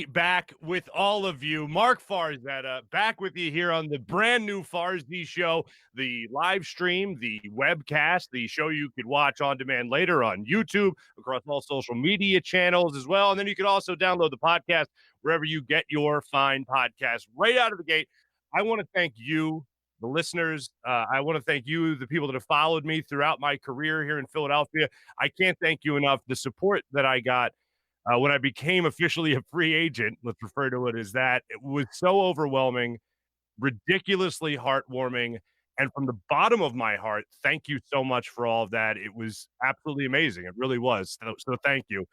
Back with all of you. Marc Farzetta back with you here on the brand new Farzy show, the live stream, the webcast, the show you could watch on demand later on YouTube, across all social media channels as well. And then you can also download the podcast wherever you get your fine podcasts right out of the gate. I want to thank you, the listeners. I want to thank you, the people that have followed me throughout my career here in Philadelphia. I can't thank you enough. The support that I got when I became officially a free agent, let's refer to it as that, it was so overwhelming, ridiculously heartwarming. And from the bottom of my heart, thank you so much for all of that. It was absolutely amazing. It really was. So thank you.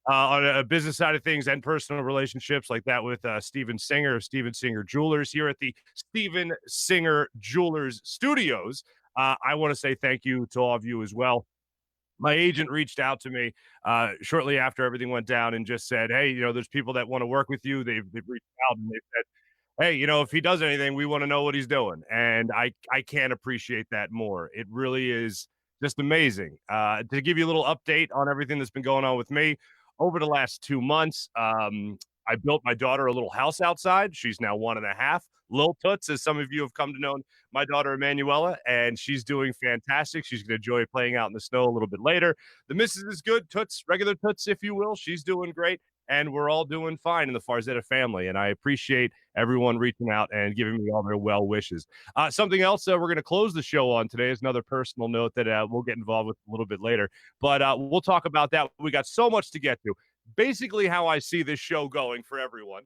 On a business side of things and personal relationships like that with Steven Singer of Steven Singer Jewelers here at the Steven Singer Jewelers Studios. I want to say thank you to all of you as well. My agent reached out to me shortly after everything went down and just said, "Hey, there's people that want to work with you." They've reached out and they said, "Hey, if he does anything, we want to know what he's doing." And I can't appreciate that more. It really is just amazing. To give you a little update on everything that's been going on with me over the last 2 months, I built my daughter a little house outside. She's now 1.5. Lil Toots, as some of you have come to know my daughter Emanuela, and she's doing fantastic. She's going to enjoy playing out in the snow a little bit later. The missus is good, Toots, regular Toots, if you will. She's doing great, and we're all doing fine in the Farzetta family. And I appreciate everyone reaching out and giving me all their well wishes. Something else we're going to close the show on today is another personal note that we'll get involved with a little bit later. But we'll talk about that. We got so much to get to. Basically, how I see this show going for everyone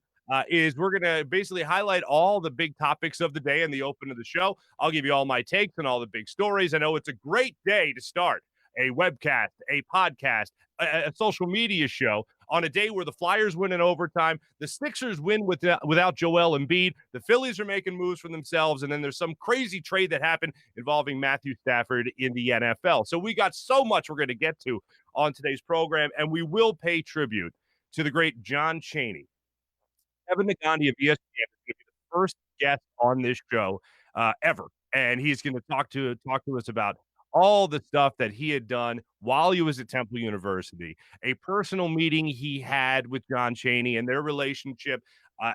is we're going to basically highlight all the big topics of the day in the open of the show. I'll give you all my takes on all the big stories. I know it's a great day to start a webcast, a podcast, a social media show on a day where the Flyers win in overtime, the Sixers win without Joel Embiid, the Phillies are making moves for themselves, and then there's some crazy trade that happened involving Matthew Stafford in the NFL. So we got so much we're going to get to on today's program, and we will pay tribute to the great John Chaney. Evan Negandhi of ESPN is going to be the first guest on this show ever, and he's going to talk to us about all the stuff that he had done while he was at Temple University, a personal meeting he had with John Chaney and their relationship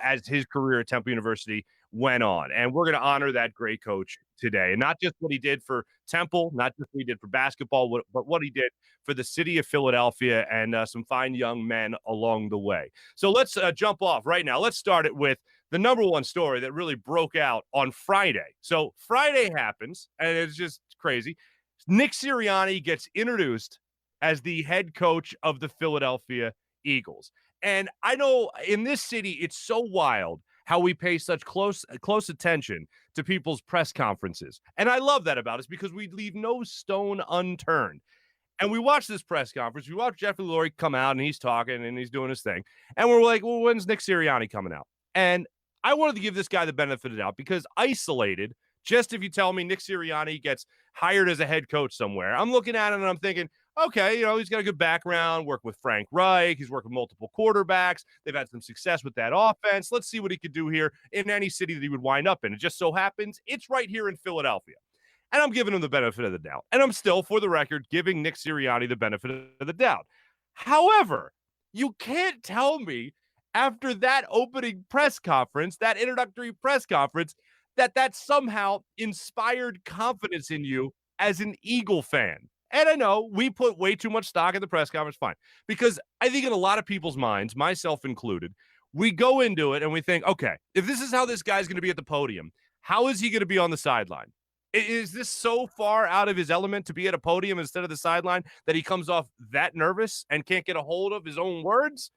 as his career at Temple University went on. And we're going to honor that great coach today, and not just what he did for Temple, not just what he did for basketball, but what he did for the city of Philadelphia and some fine young men along the way. So let's jump off right now. Let's start it with the number one story that really broke out on Friday. So Friday happens, and it's just crazy. Nick Sirianni gets introduced as the head coach of the Philadelphia Eagles. And I know in this city, it's so wild how we pay such close attention to people's press conferences. And I love that about us because we leave no stone unturned. And we watch this press conference. We watch Jeffrey Lurie come out and he's talking and he's doing his thing. And we're like, well, when's Nick Sirianni coming out? And I wanted to give this guy the benefit of the doubt because isolated, just if you tell me Nick Sirianni gets hired as a head coach somewhere, I'm looking at him and I'm thinking, okay, he's got a good background, worked with Frank Reich. He's worked with multiple quarterbacks. They've had some success with that offense. Let's see what he could do here in any city that he would wind up in. It just so happens it's right here in Philadelphia. And I'm giving him the benefit of the doubt. And I'm still, for the record, giving Nick Sirianni the benefit of the doubt. However, you can't tell me after that opening press conference, that introductory press conference, that somehow inspired confidence in you as an Eagle fan. And I know we put way too much stock in the press conference, fine. Because I think in a lot of people's minds, myself included, we go into it and we think, okay, if this is how this guy's going to be at the podium, how is he going to be on the sideline? Is this so far out of his element to be at a podium instead of the sideline that he comes off that nervous and can't get a hold of his own words?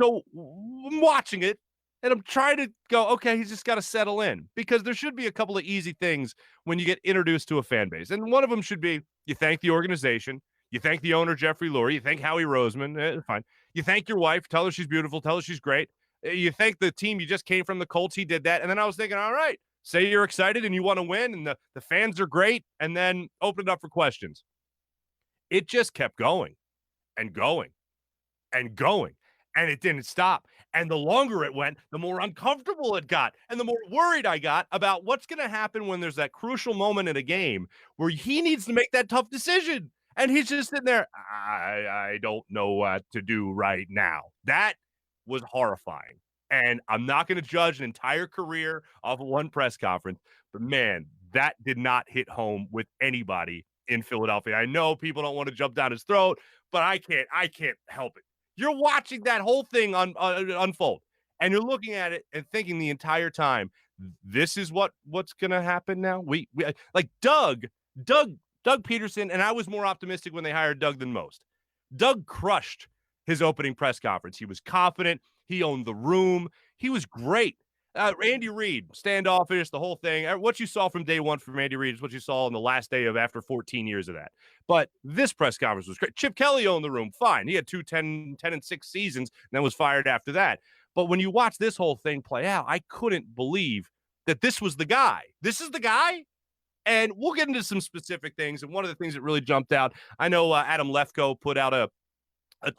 So I'm watching it and I'm trying to go, okay, he's just got to settle in because there should be a couple of easy things when you get introduced to a fan base. And one of them should be you thank the organization, you thank the owner, Jeffrey Lurie, you thank Howie Roseman, fine. You thank your wife, tell her she's beautiful, tell her she's great. You thank the team you just came from, the Colts, he did that. And then I was thinking, all right, say you're excited and you want to win and the fans are great, and then open it up for questions. It just kept going and going and going. And it didn't stop. And the longer it went, the more uncomfortable it got. And the more worried I got about what's going to happen when there's that crucial moment in a game where he needs to make that tough decision. And he's just sitting there, I don't know what to do right now. That was horrifying. And I'm not going to judge an entire career off of one press conference, but man, that did not hit home with anybody in Philadelphia. I know people don't want to jump down his throat, but I can't help it. You're watching that whole thing unfold, and you're looking at it and thinking the entire time, this is what's going to happen now. We like Doug Doug Peterson, and I was more optimistic when they hired Doug than most. Doug crushed his opening press conference. He was confident. He owned the room. He was great. Andy Reid, standoffish, the whole thing. What you saw from day one from Andy Reid is what you saw on the last day of after 14 years of that. But this press conference was great. Chip Kelly owned the room. Fine. He had 10-6 seasons and then was fired after that. But when you watch this whole thing play out, I couldn't believe that this was the guy. This is the guy? And we'll get into some specific things. And one of the things that really jumped out, I know Adam Lefkoe put out a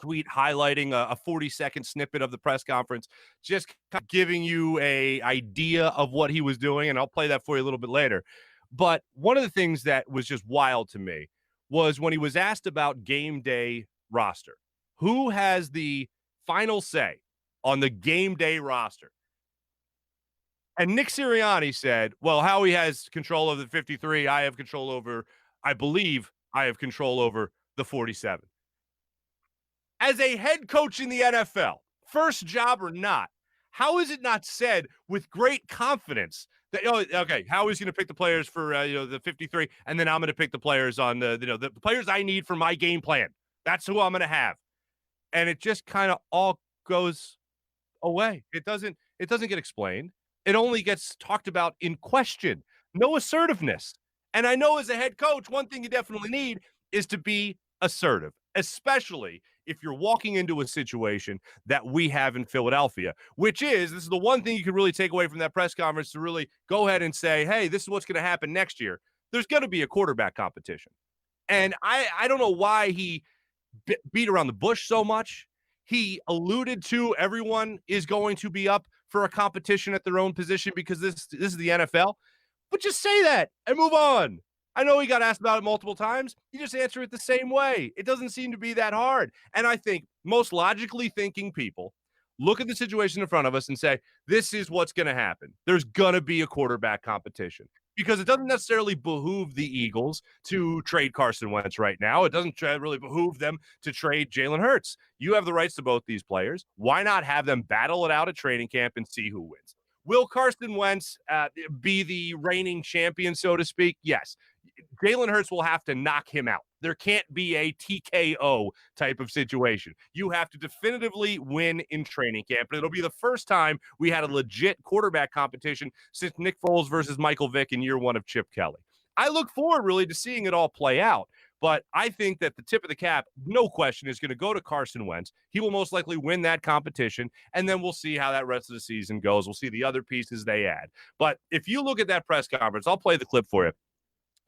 tweet highlighting a 40-second snippet of the press conference, just kind of giving you a idea of what he was doing. And I'll play that for you a little bit later. But one of the things that was just wild to me was when he was asked about game day roster. Who has the final say on the game day roster? And Nick Sirianni said, well, Howie has control of the 53. I have control over, I believe I have control over the 47. As a head coach in the NFL, first job or not, how is it not said with great confidence that, oh, okay, Howie's going to pick the players for, the 53, and then I'm going to pick the players on the players I need for my game plan. That's who I'm going to have. And it just kind of all goes away. It doesn't get explained. It only gets talked about in question. No assertiveness. And I know as a head coach, one thing you definitely need is to be assertive, especially if you're walking into a situation that we have in Philadelphia, which is, this is the one thing you can really take away from that press conference to really go ahead and say, hey, this is what's going to happen next year. There's going to be a quarterback competition. And I don't know why he beat around the bush so much. He alluded to everyone is going to be up for a competition at their own position because this is the NFL. But just say that and move on. I know he got asked about it multiple times. You just answer it the same way. It doesn't seem to be that hard. And I think most logically thinking people look at the situation in front of us and say, this is what's going to happen. There's going to be a quarterback competition because it doesn't necessarily behoove the Eagles to trade Carson Wentz right now. It doesn't really behoove them to trade Jalen Hurts. You have the rights to both these players. Why not have them battle it out at training camp and see who wins? Will Carson Wentz be the reigning champion, so to speak? Yes. Jalen Hurts will have to knock him out. There can't be a TKO type of situation. You have to definitively win in training camp. And it'll be the first time we had a legit quarterback competition since Nick Foles versus Michael Vick in year one of Chip Kelly. I look forward really to seeing it all play out. But I think that the tip of the cap, no question, is going to go to Carson Wentz. He will most likely win that competition, and then we'll see how that rest of the season goes. We'll see the other pieces they add. But if you look at that press conference, I'll play the clip for you.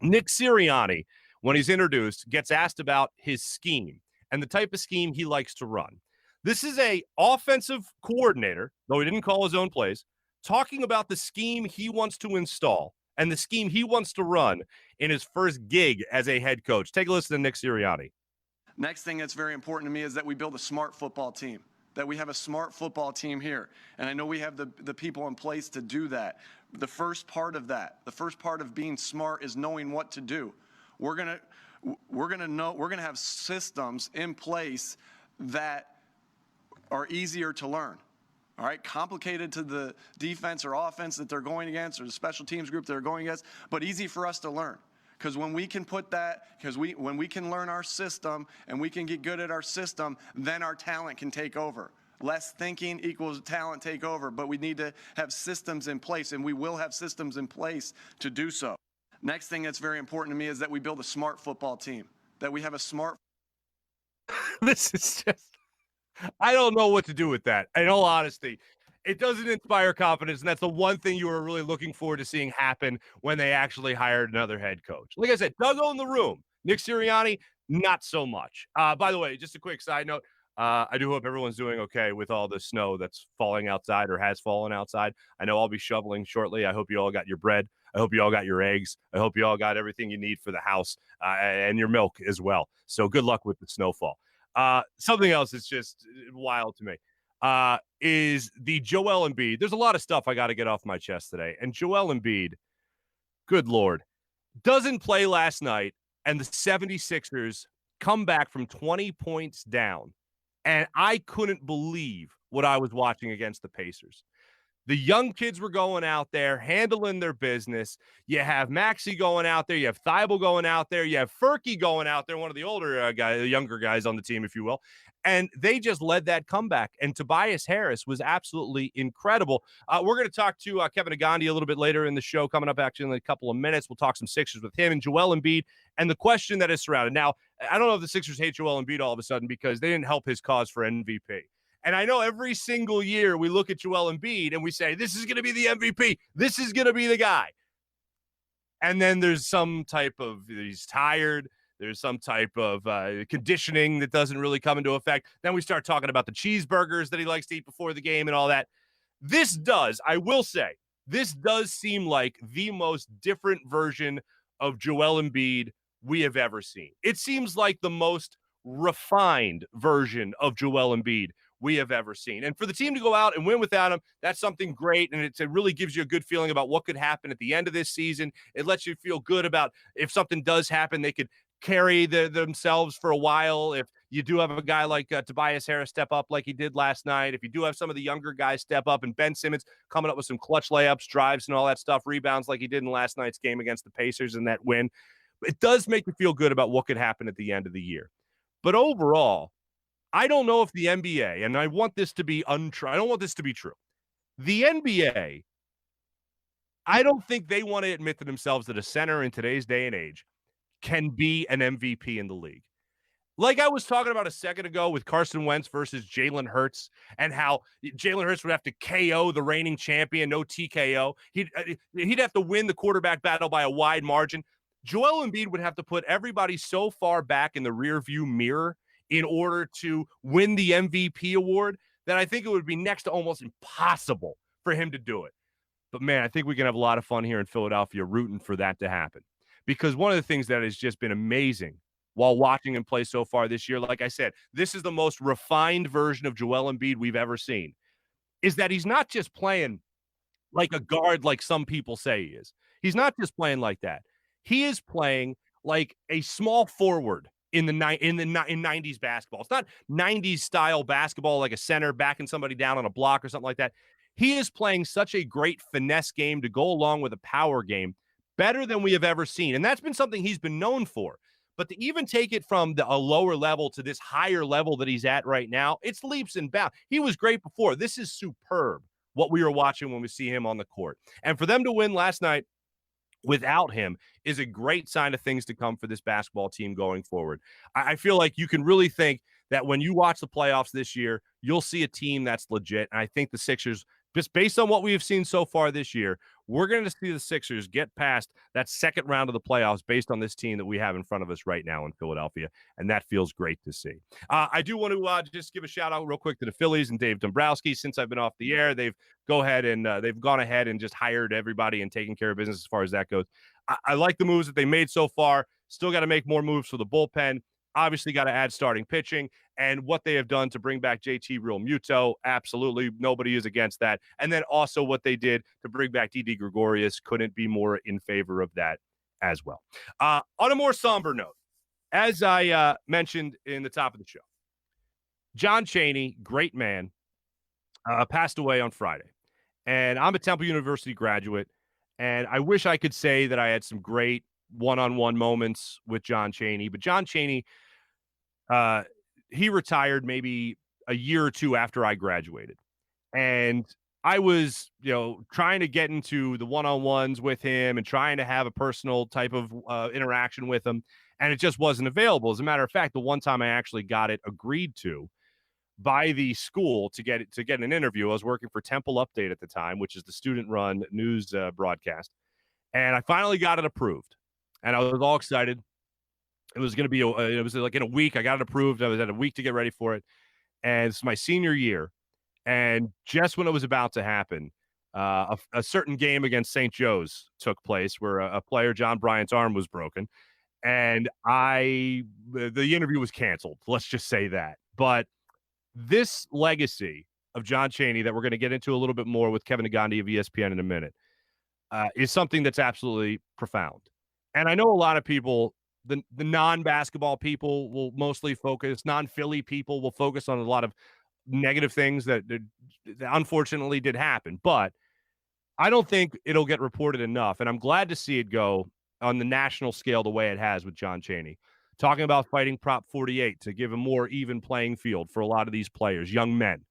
Nick Sirianni, when he's introduced, gets asked about his scheme and the type of scheme he likes to run. This is a offensive coordinator, though he didn't call his own plays, talking about the scheme he wants to install and the scheme he wants to run in his first gig as a head coach. Take a listen to Nick Sirianni. Next thing that's very important to me is that we build a smart football team, that we have a smart football team here. And I know we have the people in place to do that. The first part of that, the first part of being smart is knowing what to do. We're going to have systems in place that are easier to learn. All right, complicated to the defense or offense that they're going against or the special teams group they're going against, but easy for us to learn. Because when we can put that, when we can learn our system and we can get good at our system, then our talent can take over. Less thinking equals talent take over, but we need to have systems in place, and we will have systems in place to do so. Next thing that's very important to me is that we build a smart football team, that we have a smart. This is just, I don't know what to do with that. In all honesty, it doesn't inspire confidence, and that's the one thing you were really looking forward to seeing happen when they actually hired another head coach. Like I said, Doug owned the room. Nick Sirianni, not so much. By the way, just a quick side note, I do hope everyone's doing okay with all the snow that's falling outside or has fallen outside. I know I'll be shoveling shortly. I hope you all got your bread. I hope you all got your eggs. I hope you all got everything you need for the house and your milk as well. So good luck with the snowfall. Something else that's just wild to me. is the Joel Embiid. There's a lot of stuff I got to get off my chest today. And Joel Embiid, good Lord, doesn't play last night, and the 76ers come back from 20 points down. And I couldn't believe what I was watching against the Pacers. The young kids were going out there, handling their business. You have Maxey going out there. You have Thibault going out there. You have Furky going out there, one of the older guys, the younger guys on the team, if you will. And they just led that comeback. And Tobias Harris was absolutely incredible. We're going to talk to Kevin Negandhi a little bit later in the show, coming up actually in a couple of minutes. We'll talk some Sixers with him and Joel Embiid and the question that is surrounded. Now, I don't know if the Sixers hate Joel Embiid all of a sudden because they didn't help his cause for MVP. And I know every single year we look at Joel Embiid and we say, this is going to be the MVP. This is going to be the guy. And then there's some type of, he's tired. There's some type of conditioning that doesn't really come into effect. Then we start talking about the cheeseburgers that he likes to eat before the game and all that. This does, I will say, this does seem like the most different version of Joel Embiid we have ever seen. It seems like the most refined version of Joel Embiid we have ever seen. And for the team to go out and win without him, that's something great. And it really gives you a good feeling about what could happen at the end of this season. It lets you feel good about if something does happen, they could carry themselves for a while. If you do have a guy like Tobias Harris step up like he did last night, if you do have some of the younger guys step up and Ben Simmons coming up with some clutch layups, drives and all that stuff, rebounds like he did in last night's game against the Pacers in that win, it does make you feel good about what could happen at the end of the year. But overall, I don't know if the NBA, and I want this to be untrue. I don't want this to be true. The NBA, I don't think they want to admit to themselves that a center in today's day and age can be an MVP in the league. Like I was talking about a second ago with Carson Wentz versus Jalen Hurts and how Jalen Hurts would have to KO the reigning champion, no TKO. He'd have to win the quarterback battle by a wide margin. Joel Embiid would have to put everybody so far back in the rearview mirror in order to win the MVP award that I think it would be next to almost impossible for him to do it. But, man, I think we can have a lot of fun here in Philadelphia rooting for that to happen. Because one of the things that has just been amazing while watching him play so far this year, like I said, this is the most refined version of Joel Embiid we've ever seen, is that he's not just playing like a guard like some people say he is. He's not just playing like that. He is playing like a small forward in 90s basketball. It's not 90s style basketball like a center backing somebody down on a block or something like that. He is playing such a great finesse game to go along with a power game, better than we have ever seen. And that's been something he's been known for. But to even take it from a lower level to this higher level that he's at right now, it's leaps and bounds. He was great before. This is superb, what we were watching when we see him on the court. And for them to win last night without him is a great sign of things to come for this basketball team going forward. I feel like you can really think that when you watch the playoffs this year, you'll see a team that's legit. And I think the Sixers, just based on what we have seen so far this year, we're going to see the Sixers get past that second round of the playoffs based on this team that we have in front of us right now in Philadelphia, and that feels great to see. I do want to just give a shout-out real quick to the Phillies and Dave Dombrowski. Since I've been off the air, they've gone ahead and just hired everybody and taken care of business as far as that goes. I like the moves that they made so far. Still got to make more moves for the bullpen. Obviously got to add starting pitching, and what they have done to bring back JT Realmuto, absolutely nobody is against that. And then also what they did to bring back Didi Gregorius, couldn't be more in favor of that as well. On a more somber note, as I mentioned in the top of the show, John Chaney, great man, passed away on Friday. And I'm a Temple University graduate, and I wish I could say that I had some great one-on-one moments with John Chaney, but John Chaney, he retired maybe a year or two after I graduated. And I was, trying to get into the one-on-ones with him and trying to have a personal type of interaction with him. And it just wasn't available. As a matter of fact, the one time I actually got it agreed to by the school to get an interview, I was working for Temple Update at the time, which is the student-run news broadcast. And I finally got it approved. And I was all excited. It was going to be, it was like in a week. I got it approved. I was at a week to get ready for it. And it's my senior year. And just when it was about to happen, a certain game against St. Joe's took place where a player, John Bryant's arm was broken. And the interview was canceled. Let's just say that. But this legacy of John Chaney that we're going to get into a little bit more with Kevin Negandhi of ESPN in a minute is something that's absolutely profound. And I know a lot of people, the non-basketball people will mostly focus, non-Philly people will focus on a lot of negative things that unfortunately did happen. But I don't think it'll get reported enough, and I'm glad to see it go on the national scale the way it has with John Chaney. Talking about fighting Prop 48 to give a more even playing field for a lot of these players, young men.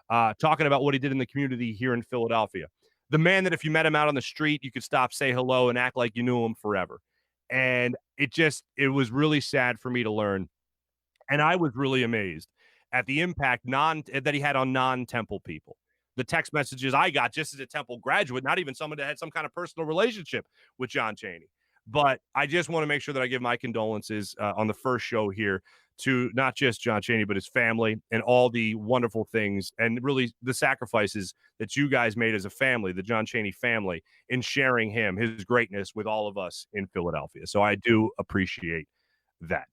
Talking about what he did in the community here in Philadelphia. The man that if you met him out on the street, you could stop, say hello, and act like you knew him forever. And it was really sad for me to learn. And I was really amazed at the impact that he had on non-Temple people. The text messages I got just as a Temple graduate, not even someone that had some kind of personal relationship with John Chaney. But I just want to make sure that I give my condolences on the first show here to not just John Chaney, but his family and all the wonderful things and really the sacrifices that you guys made as a family, the John Chaney family, in sharing his greatness with all of us in Philadelphia. So I do appreciate that.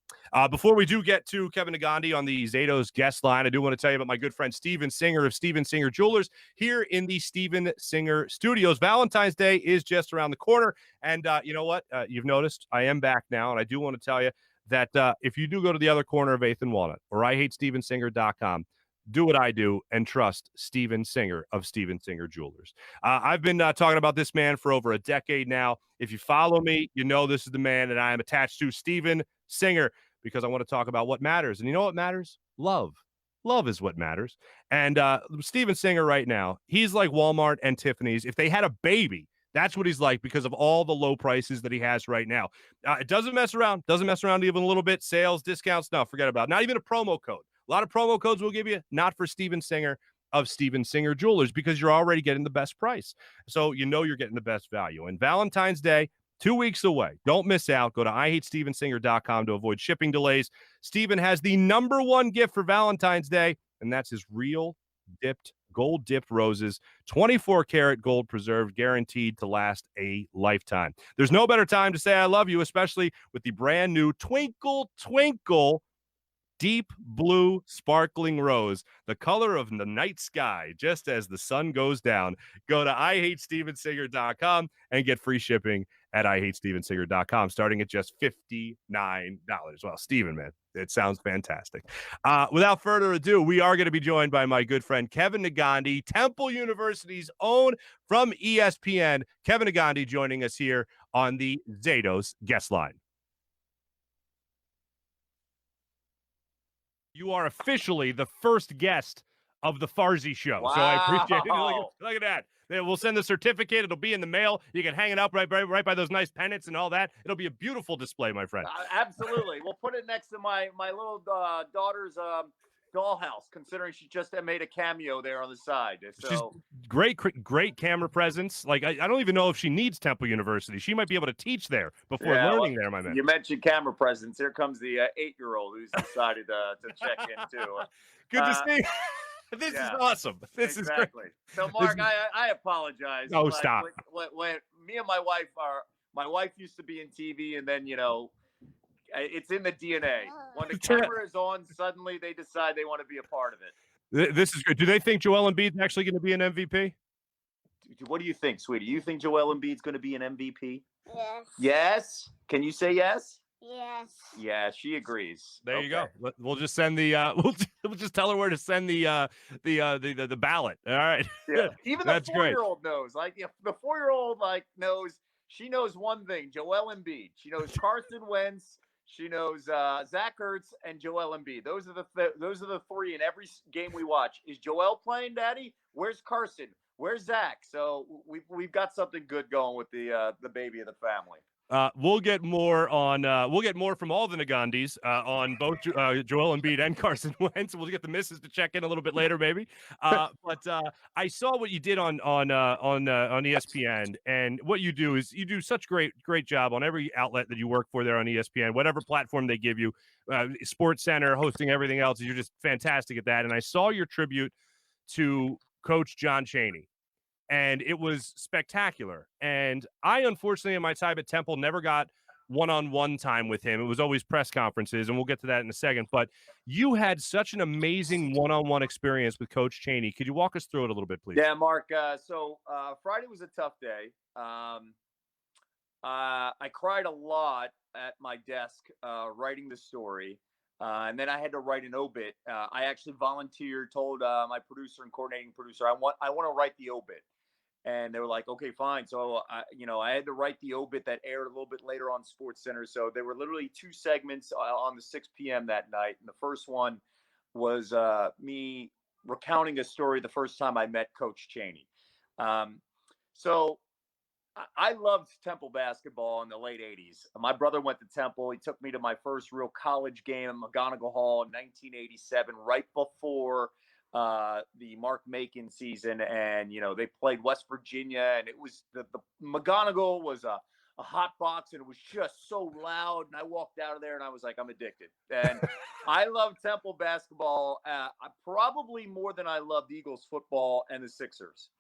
Before we do get to Kevin Negandhi on the Zado's guest line, I do want to tell you about my good friend Steven Singer of Steven Singer Jewelers here in the Steven Singer Studios. Valentine's Day is just around the corner, and you know what? You've noticed I am back now, and I do want to tell you that if you do go to the other corner of 8th and Walnut or IHateStevenSinger.com, do what I do and trust Steven Singer of Steven Singer Jewelers. I've been talking about this man for over a decade now. If you follow me, you know this is the man that I am attached to, Steven Singer, because I want to talk about what matters. And you know what matters? Love. Love is what matters. And Steven Singer right now, he's like Walmart and Tiffany's. If they had a baby, that's what he's like because of all the low prices that he has right now. It doesn't mess around. Doesn't mess around even a little bit. Sales, discounts, no, forget about it. Not even a promo code. A lot of promo codes we'll give you, not for Steven Singer of Steven Singer Jewelers, because you're already getting the best price. So you know you're getting the best value. And Valentine's Day, 2 weeks away. Don't miss out. Go to IHateStevenSinger.com to avoid shipping delays. Steven has the #1 gift for Valentine's Day, and that's his real gold dipped roses, 24 karat gold preserved, guaranteed to last a lifetime. There's no better time to say I love you, especially with the brand new Twinkle Twinkle deep blue sparkling rose, the color of the night sky, just as the sun goes down. Go to IHateStevenSinger.com and get free shipping at IHateStevenSinger.com, starting at just $59. Well, Steven, man, it sounds fantastic. Without further ado, we are going to be joined by my good friend Kevin Negandhi, Temple University's own, from ESPN. Kevin Negandhi joining us here on the Zado's guest line. You are officially the first guest of the Farzy show. Wow. So I appreciate it. Look at that. We'll send the certificate. It'll be in the mail. You can hang it up right by those nice pennants and all that. It'll be a beautiful display, my friend. Absolutely. We'll put it next to my little daughter's dollhouse, considering she just made a cameo there on the side. So she's great camera presence. Like I don't even know if she needs Temple University. She might be able to teach there before learning there, my man. You mentioned camera presence. Here comes the 8-year-old who's decided to check in too. Good to see. This is awesome. This is great. So, Mark, I apologize. Oh, stop. When me and my wife used to be in TV, and then, it's in the DNA. When the camera is on, suddenly they decide they want to be a part of it. This is good. Do they think Joel Embiid's actually going to be an MVP? What do you think, sweetie? You think Joel Embiid's going to be an MVP? Yes. Yes? Can you say yes? Yes. Yeah, she agrees. There you go. We'll just send the we'll just tell her where to send the ballot. All right. Yeah. Even the 4-year-old knows. Like the 4-year-old knows. She knows one thing: Joel Embiid. She knows Carson Wentz. She knows Zach Ertz and Joel Embiid. Those are the three in every game we watch. Is Joel playing, Daddy? Where's Carson? Where's Zach? So we've got something good going with the baby of the family. We'll get more from all the Negandhis on both Joel Embiid and Carson Wentz. We'll get the missus to check in a little bit later, maybe. But I saw what you did on ESPN, and what you do is you do such great job on every outlet that you work for there on ESPN, whatever platform they give you, Sports Center, hosting everything else. You're just fantastic at that. And I saw your tribute to Coach John Chaney. And it was spectacular. And I, unfortunately, in my time at Temple, never got one-on-one time with him. It was always press conferences, and we'll get to that in a second. But you had such an amazing one-on-one experience with Coach Chaney. Could you walk us through it a little bit, please? Yeah, Mark. So Friday was a tough day. I cried a lot at my desk writing the story. And then I had to write an obit. I actually volunteered, told my producer and coordinating producer, I want to write the obit. And they were like, okay, fine. So, I had to write the obit that aired a little bit later on SportsCenter. So there were literally 2 segments on the 6 p.m. that night. And the first one was me recounting a story the first time I met Coach Chaney. So I loved Temple basketball in the late 80s. My brother went to Temple. He took me to my first real college game in McGonigal Hall in 1987, right before the Marc Macon season. And, they played West Virginia, and it was the McGonigal was a hot box, and it was just so loud. And I walked out of there and I was like, I'm addicted. And I love Temple basketball probably more than I loved Eagles football and the Sixers.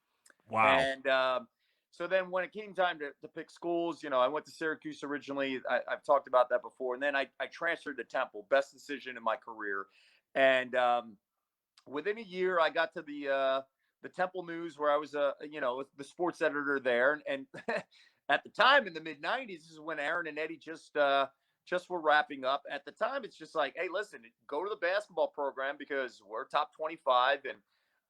Wow. And so then when it came time to pick schools, I went to Syracuse originally. I've talked about that before. And then I transferred to Temple, best decision in my career. And within a year, I got to the Temple News, where I was, the sports editor there. And at the time in the mid 90s, this is when Aaron and Eddie just were wrapping up. At the time, it's just like, hey, listen, go to the basketball program because we're top 25 and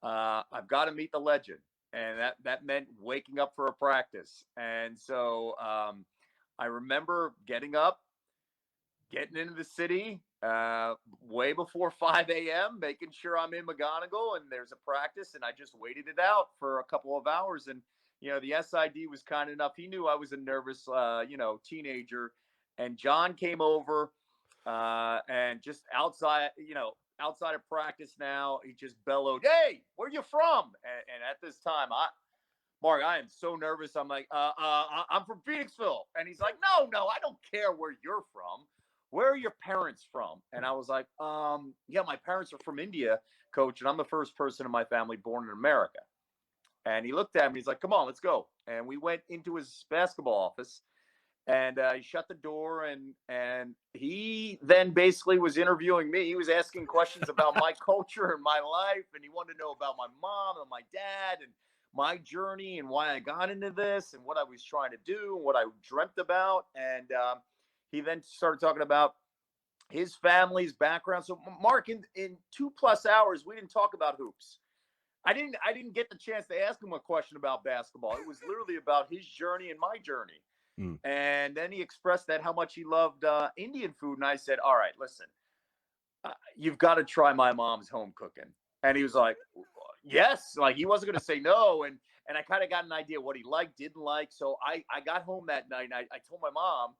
I've got to meet the legend. And that meant waking up for a practice. And so I remember getting up, getting into the city way before 5 a.m., making sure I'm in McGonigal and there's a practice. And I just waited it out for a couple of hours. And, the SID was kind enough. He knew I was a nervous, teenager. And John came over and just outside of practice now, he just bellowed, hey, where you from? And at this time, Mark, I am so nervous. I'm like, I'm from Phoenixville. And he's like, no, I don't care where you're from. Where are your parents from? And I was like, yeah, my parents are from India, Coach. And I'm the first person in my family born in America. And he looked at me. He's like, come on, let's go. And we went into his basketball office. And he shut the door, and he then basically was interviewing me. He was asking questions about my culture and my life, and he wanted to know about my mom and my dad and my journey and why I got into this and what I was trying to do and what I dreamt about. And he then started talking about his family's background. So, Mark, in 2+ hours, we didn't talk about hoops. I didn't get the chance to ask him a question about basketball. It was literally about his journey and my journey. And then he expressed that how much he loved Indian food. And I said, all right, listen, you've got to try my mom's home cooking. And he was like, yes, like he wasn't going to say no. And I kind of got an idea what he liked, didn't like. So I got home that night and I told my mom,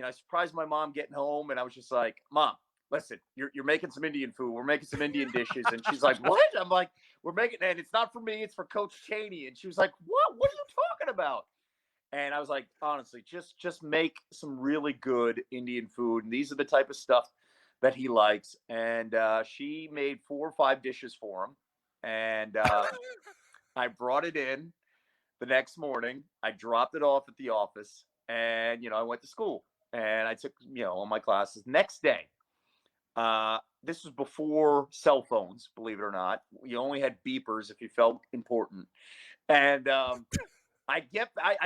I surprised my mom getting home. And I was just like, Mom, listen, you're making some Indian food. We're making some Indian dishes. And she's like, what? I'm like, we're making, and it's not for me. It's for Coach Chaney. And she was like, what are you talking about? And I was like, honestly, just make some really good Indian food. And these are the type of stuff that he likes. And she made 4 or 5 dishes for him. And I brought it in the next morning. I dropped it off at the office. And, I went to school. And I took, all my classes. Next day, this was before cell phones, believe it or not. You only had beepers if you felt important. And I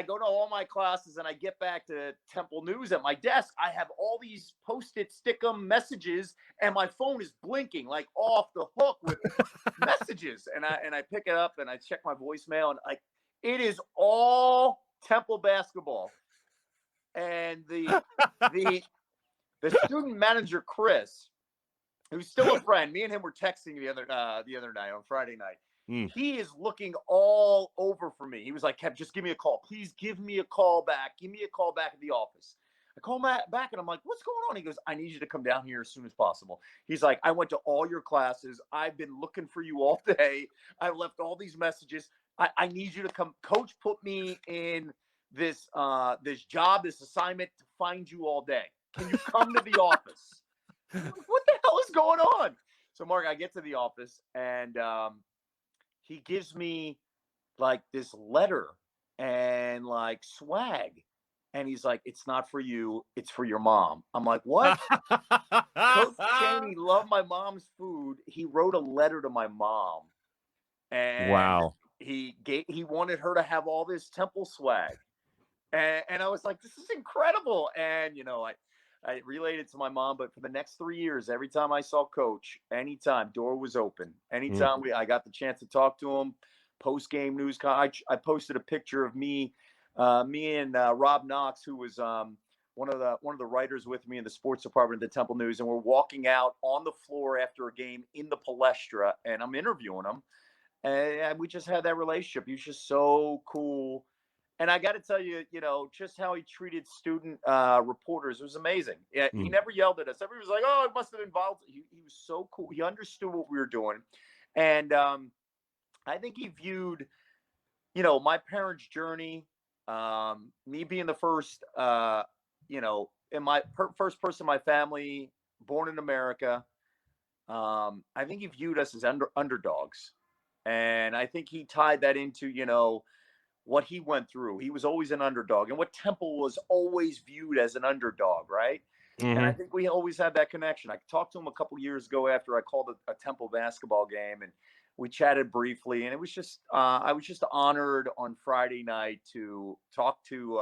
go to all my classes and I get back to Temple News at my desk. I have all these Post-it stick-em messages and my phone is blinking like off the hook with messages. And I pick it up and I check my voicemail and it is all Temple basketball. And the student manager, Chris, who's still a friend, me and him were texting the other night on Friday night. He is looking all over for me. He was like, Kev, just give me a call. Please give me a call back. Give me a call back at the office. I call back and I'm like, what's going on? He goes, I need you to come down here as soon as possible. He's like, I went to all your classes. I've been looking for you all day. I left all these messages. I need you to come. Coach put me in this job, this assignment to find you all day. Can you come to the office? What the hell is going on? So, Mark, I get to the office and he gives me like this letter and like swag. And he's like, "It's not for you. It's for your mom." I'm like, "What?" Coach Chaney loved my mom's food. He wrote a letter to my mom, and Wow. he wanted her to have all this Temple swag. And I was like, "This is incredible." And I relayed it to my mom. But for the next 3 years, every time I saw Coach, anytime door was open, Mm. anytime I got the chance to talk to him, post game news. I posted a picture of me and Rob Knox, who was one of the writers with me in the sports department at the Temple News, and we're walking out on the floor after a game in the Palestra, and I'm interviewing him, and we just had that relationship. He was just so cool. And I got to tell you, just how he treated student reporters was amazing. Yeah, he Mm. never yelled at us. Everybody was like, "Oh, it must have involved." He was so cool. He understood what we were doing, and I think he viewed, my parents' journey, me being the first, in my first person in my family born in America. I think he viewed us as underdogs, and I think he tied that into what he went through. He was always an underdog, and what Temple was always viewed as an underdog, right? And I Hmm. think we always had that connection. I talked to him a couple years ago after I called a Temple basketball game, and we chatted briefly. And it was just I was just honored on Friday night to talk to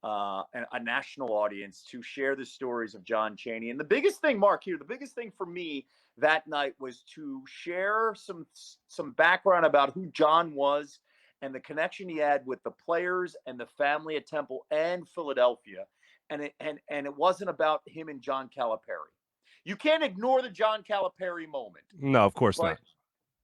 a national audience, to share the stories of John Chaney. And the biggest thing, Mark, here, the biggest thing for me that night was to share some background about who John was and the connection he had with the players and the family at Temple and Philadelphia. And it wasn't about him and John Calipari. You can't ignore the John Calipari moment, No, of course but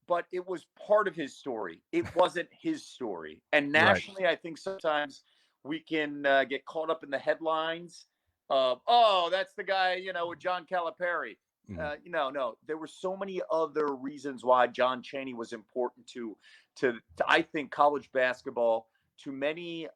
not. it was part of his story. It wasn't his story. And Right. nationally, I think sometimes we can get caught up in the headlines of, "Oh, that's the guy, with John Calipari." Mhm. No, there were so many other reasons why John Chaney was important to I think college basketball, to many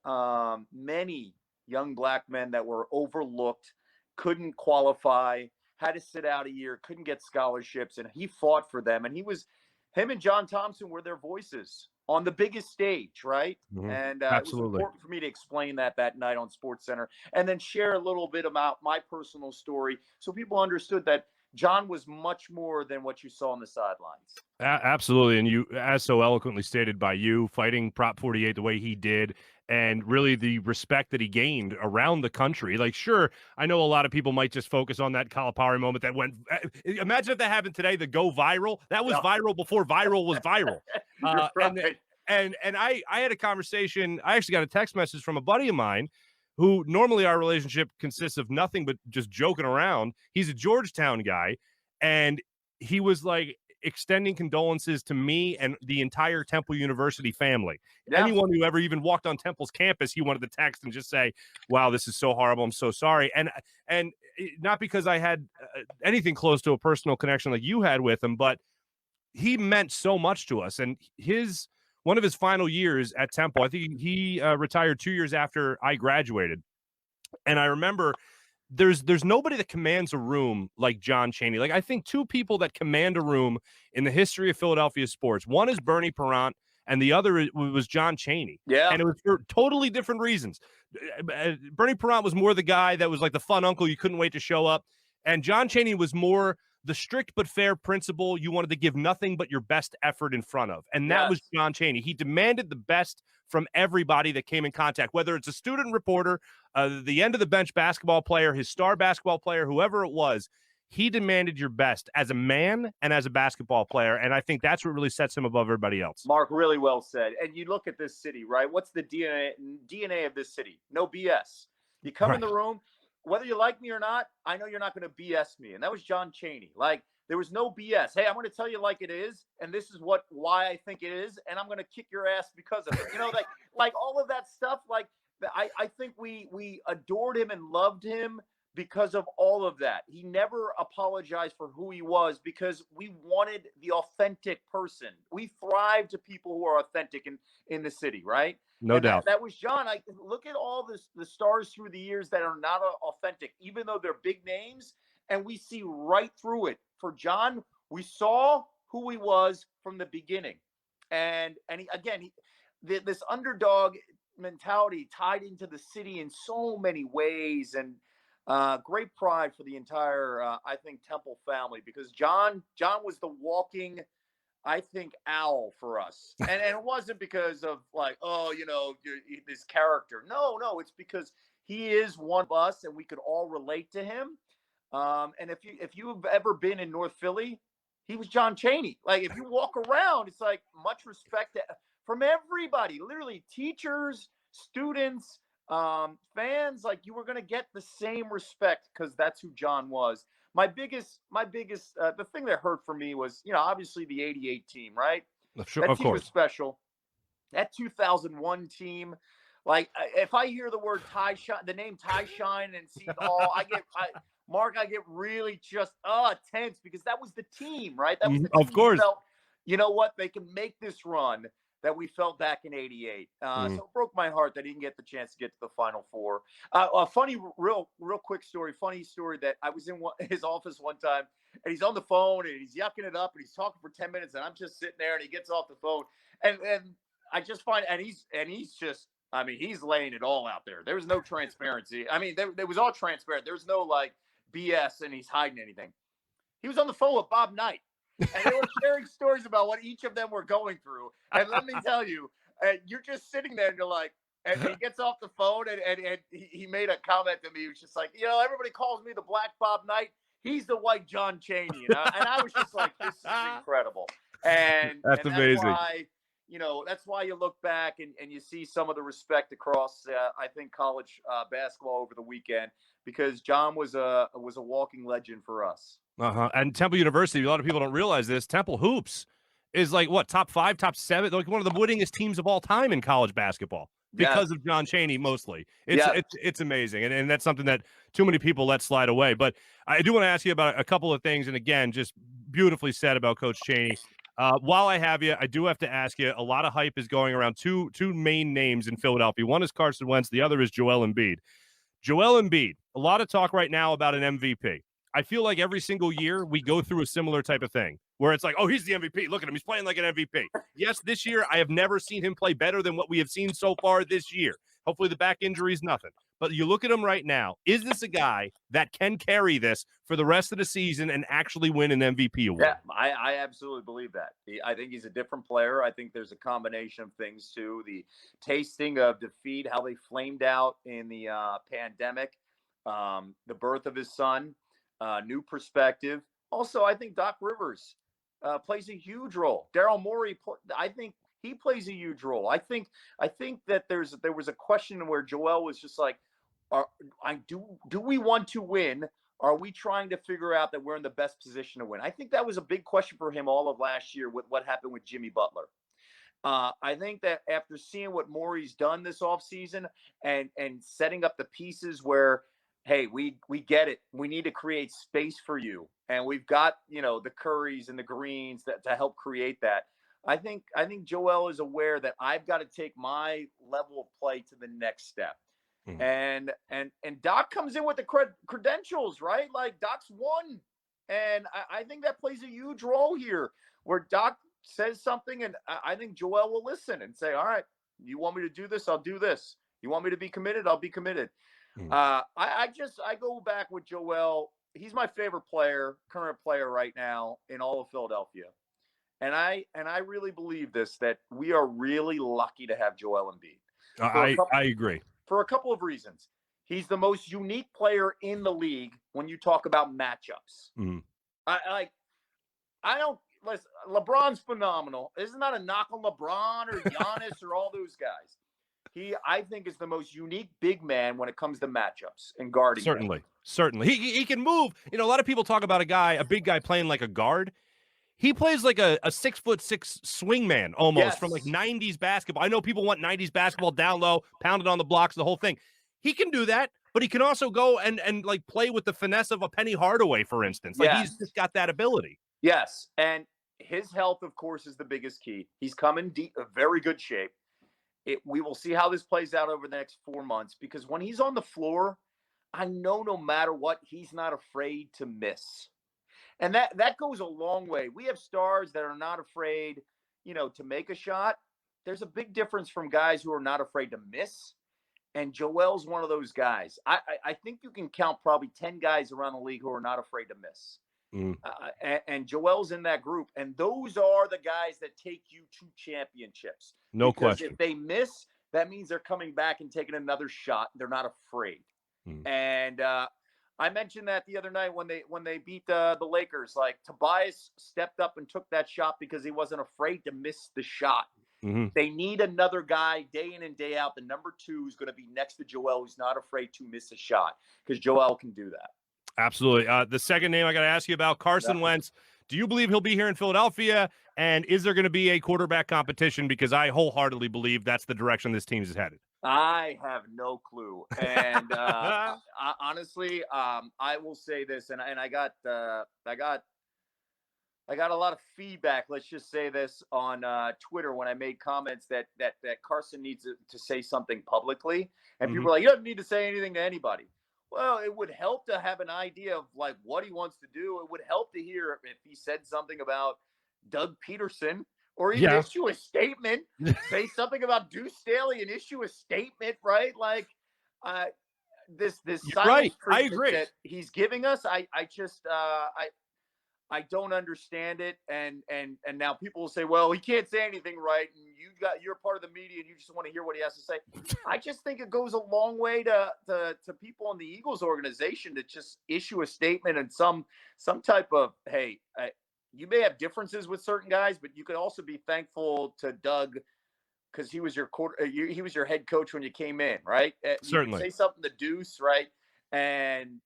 young black men that were overlooked, couldn't qualify, had to sit out a year, couldn't get scholarships, and he fought for them. And him and John Thompson were their voices on the biggest stage, right? Mhm. And it was Absolutely. important for me to explain that night on Sports Center, and then share a little bit about my personal story, so people understood that John was much more than what you saw on the sidelines. Absolutely. And you, as so eloquently stated by you, fighting Prop 48 the way he did, and really the respect that he gained around the country. Like, sure, I know a lot of people might just focus on that Calipari moment that went. Imagine if that happened today, the go viral. That was Yeah, viral before viral was viral. you're And right. I had a conversation. I actually got a text message from a buddy of mine who normally our relationship consists of nothing but just joking around. He's a Georgetown guy, and he was like extending condolences to me and the entire Temple University family. Yeah, Anyone who ever even walked on Temple's campus, he wanted to text and just say, "Wow, this is so horrible. I'm so sorry." And not because I had anything close to a personal connection like you had with him, but he meant so much to us. And his one of his final years at Temple, I think he retired 2 years after I graduated. And I remember there's nobody that commands a room like John Chaney. Like, I think two people that command a room in the history of Philadelphia sports. One is Bernie Parent, and the other was John Chaney. yeah, And it was for totally different reasons. Bernie Parent was more the guy that was like the fun uncle you couldn't wait to show up, and John Chaney was more the strict but fair principal you wanted to give nothing but your best effort in front of. And that was yes. John Chaney. He demanded the best from everybody that came in contact, whether it's a student reporter, the end of the bench basketball player, his star basketball player, whoever it was. He demanded your best as a man and as a basketball player. And I think that's what really sets him above everybody else. Mark, really well said. And you look at this city, right? What's the DNA of this city? No BS. You come in Right. the room, whether you like me or not, I know you're not going to BS me. And that was John Chaney. Like, there was no BS. Hey, I'm going to tell you like it is, and this is why I think it is, and I'm going to kick your ass because of it. Like all of that stuff. Like, I think we adored him and loved him because of all of that. He never apologized for who he was, because we wanted the authentic person. We thrive to people who are authentic in the city, right? No And that doubt. that was John. I look at all the stars through the years that are not authentic, even though they're big names, and we see right through it. For John, we saw who he was from the beginning, and this underdog. mentality tied into the city in so many ways, and great pride for the entire, I think, Temple family, because John was the walking, I think, owl for us. And it wasn't because of like, oh, this character. No, it's because he is one of us and we could all relate to him. And if you've ever been in North Philly, he was John Chaney. Like, if you walk around, it's like much respect from everybody, literally teachers, students, fans. Like, you were going to get the same respect because that's who John was. My biggest, the thing that hurt for me was, obviously the '88 team, right? Sure, That of team was course. special. That 2001 team, like, if I hear the word the name Ty Shine and Seton Hall, Mark, I get really just tense, because that was the team, right? That was the team. Of course. Felt, you know what? They can make this run that we felt back in '88. So it broke my heart that he didn't get the chance to get to the Final Four. A funny, real quick story. Funny story that I was in his office one time, and he's on the phone and he's yucking it up and he's talking for 10 minutes, and I'm just sitting there, and he gets off the phone, and I just find, and he's just, I mean, he's laying it all out there. There was no transparency. I mean, there was all transparent. There was no like BS and he's hiding anything. He was on the phone with Bob Knight, and they were sharing stories about what each of them were going through. And let me tell you, you're just sitting there and you're like, and he gets off the phone, and he made a comment to me. He was just like, everybody calls me the Black Bob Knight. He's the white John Chaney. And I was just like, this is incredible. And that's amazing. That's why you look back and you see some of the respect across, I think, college basketball over the weekend, because John was a walking legend for us. And Temple University, a lot of people don't realize this, Temple Hoops is like, what, top 5, top 7, like one of the winningest teams of all time in college basketball because of John Chaney mostly. It's amazing. And that's something that too many people let slide away. But I do want to ask you about a couple of things. And again, just beautifully said about Coach Chaney. While I have you, I do have to ask you, a lot of hype is going around two main names in Philadelphia. One is Carson Wentz. The other is Joel Embiid. Joel Embiid, a lot of talk right now about an MVP. I feel like every single year we go through a similar type of thing where it's like, oh, he's the MVP. Look at him. He's playing like an MVP. Yes, this year I have never seen him play better than what we have seen so far this year. Hopefully the back injury is nothing. But you look at him right now. Is this a guy that can carry this for the rest of the season and actually win an MVP award? Yeah, I absolutely believe that. I think he's a different player. I think there's a combination of things, too. The tasting of defeat, how they flamed out in the pandemic, the birth of his son, new perspective. Also, I think Doc Rivers plays a huge role. Daryl Morey, I think he plays a huge role. I think that there was a question where Joel was just like, do we want to win? Are we trying to figure out that we're in the best position to win? I think that was a big question for him all of last year with what happened with Jimmy Butler. I think that after seeing what Morey's done this offseason and setting up the pieces where, hey, we get it. We need to create space for you. And we've got, the Currys and the Greens to help create that. I think Joel is aware that I've got to take my level of play to the next step. Mm-hmm. And Doc comes in with the credentials, right? Like, Doc's won. And I think that plays a huge role here, where Doc says something and I think Joel will listen and say, all right, you want me to do this? I'll do this. You want me to be committed? I'll be committed. I go back with Joel. He's my favorite current player right now in all of Philadelphia. And I really believe this, that we are really lucky to have Joel Embiid. I agree. For a couple of reasons. He's the most unique player in the league when you talk about matchups. Mm-hmm. Listen, LeBron's phenomenal. Isn't that a knock on LeBron or Giannis or all those guys? He, I think, is the most unique big man when it comes to matchups and guarding. Certainly. He can move. A lot of people talk about a big guy playing like a guard. He plays like a 6'6" swingman almost from like 90s basketball. I know people want 90s basketball down low, pounded on the blocks, the whole thing. He can do that, but he can also go and like play with the finesse of a Penny Hardaway, for instance. Like, he's just got that ability. Yes, and his health, of course, is the biggest key. He's come in very good shape. We will see how this plays out over the next 4 months, because when he's on the floor, I know no matter what, he's not afraid to miss. And that goes a long way. We have stars that are not afraid, to make a shot. there's a big difference from guys who are not afraid to miss. And Joel's one of those guys. I think you can count probably 10 guys around the league who are not afraid to miss. And Joel's in that group. And those are the guys that take you to championships. No because question. If they miss, that means they're coming back and taking another shot. They're not afraid. And I mentioned that the other night when they beat the Lakers. Like, Tobias stepped up and took that shot because he wasn't afraid to miss the shot. They need another guy day in and day out. The number 2 is going to be next to Joel, who's not afraid to miss a shot, because Joel can do that. Absolutely. The second name I got to ask you about, Carson Wentz. Do you believe he'll be here in Philadelphia? And is there going to be a quarterback competition? Because I wholeheartedly believe that's the direction this team is headed. I have no clue. And honestly, I will say this, and I got a lot of feedback, let's just say this, on Twitter when I made comments that Carson needs to say something publicly. And people are like, you don't need to say anything to anybody. Well, it would help to have an idea of like what he wants to do. It would help to hear if he said something about Doug Peterson, or even issue a statement, say something about Deuce Staley and issue a statement, right? Like this right. I agree that he's giving us. I don't understand it, and now people will say, well, he can't say anything right, and you're part of the media and you just want to hear what he has to say. I just think it goes a long way to people in the Eagles organization to just issue a statement and some type of, hey, you may have differences with certain guys, but you could also be thankful to Doug because he was he was your head coach when you came in, right? Certainly. You say something to Deuce, right? And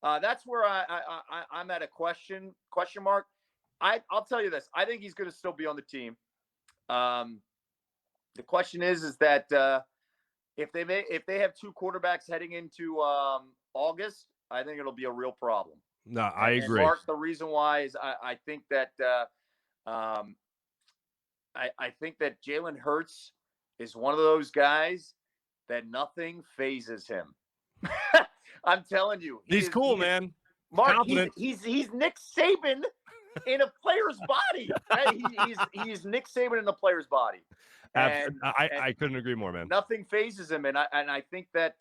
that's where I'm at a question mark. I'll tell you this. I think he's going to still be on the team. The question is that if they have 2 quarterbacks heading into August, I think it'll be a real problem. No, I agree. And Mark, the reason why is I think that I think that Jalen Hurts is one of those guys that nothing phases him. I'm telling you, he's cool, man. Mark, he's Nick Saban in a player's body. Right? He's Nick Saban in a player's body. And I couldn't agree more, man. Nothing phases him, and I think that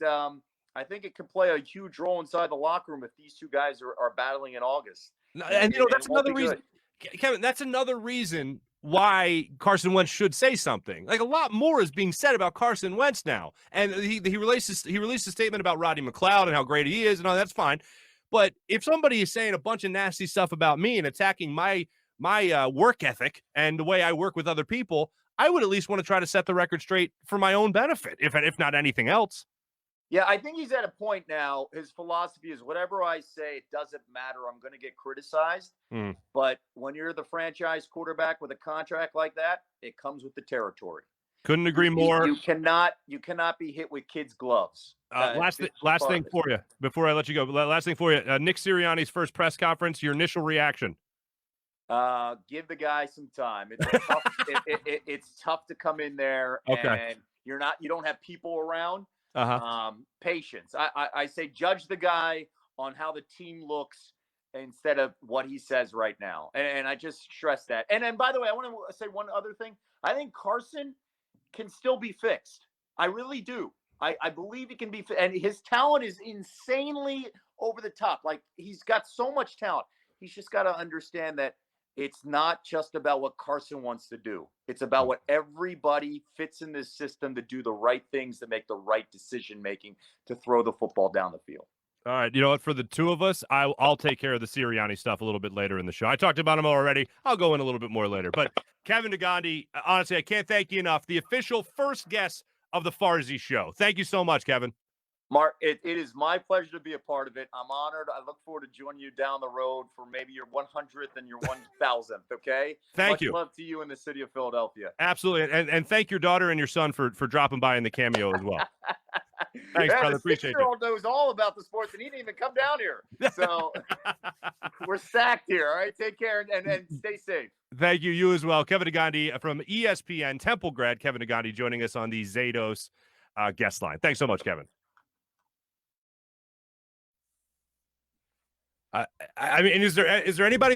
I think it could play a huge role inside the locker room if these 2 guys are battling in August. And that's another reason, Kevin. That's another reason why Carson Wentz should say something. Like, a lot more is being said about Carson Wentz now. And he released a statement about Roddy McLeod and how great he is, and all that's fine. But if somebody is saying a bunch of nasty stuff about me and attacking my work ethic and the way I work with other people, I would at least want to try to set the record straight for my own benefit, if not anything else. Yeah, I think he's at a point now. His philosophy is whatever I say, it doesn't matter. I'm going to get criticized. But when you're the franchise quarterback with a contract like that, it comes with the territory. Couldn't agree more. You cannot be hit with kids' gloves. Last thing for you before I let you go. Last thing for you, Nick Sirianni's first press conference. Your initial reaction? Give the guy some time. It's tough to come in there and you don't have people around. Patience. I say judge the guy on how the team looks instead of what he says right now. And I just stress that. And by the way, I want to say one other thing. I think Carson can still be fixed. I really do. I believe he can be, and his talent is insanely over the top. Like, he's got so much talent. He's just got to understand that it's not just about what Carson wants to do. It's about what everybody fits in this system to do the right things, to make the right decision-making, to throw the football down the field. All right. You know what? For the 2 of us, I'll take care of the Sirianni stuff a little bit later in the show. I talked about him already. I'll go in a little bit more later. But Kevin Negandhi, honestly, I can't thank you enough. The official first guest of the Farzy Show. Thank you so much, Kevin. Mark, it is my pleasure to be a part of it. I'm honored. I look forward to joining you down the road for maybe your 100th and your 1000th, okay? Thank you. Much love to you in the city of Philadelphia. Absolutely. And thank your daughter and your son for dropping by in the cameo as well. Thanks, brother. Appreciate it. The 6-year-old knows all about the sports, and he didn't even come down here. So we're stacked here, all right? Take care and stay safe. Thank you. You as well. Kevin Negandhi from ESPN, Temple grad Kevin Negandhi joining us on the Zados guest line. Thanks so much, Kevin. I mean, is there anybody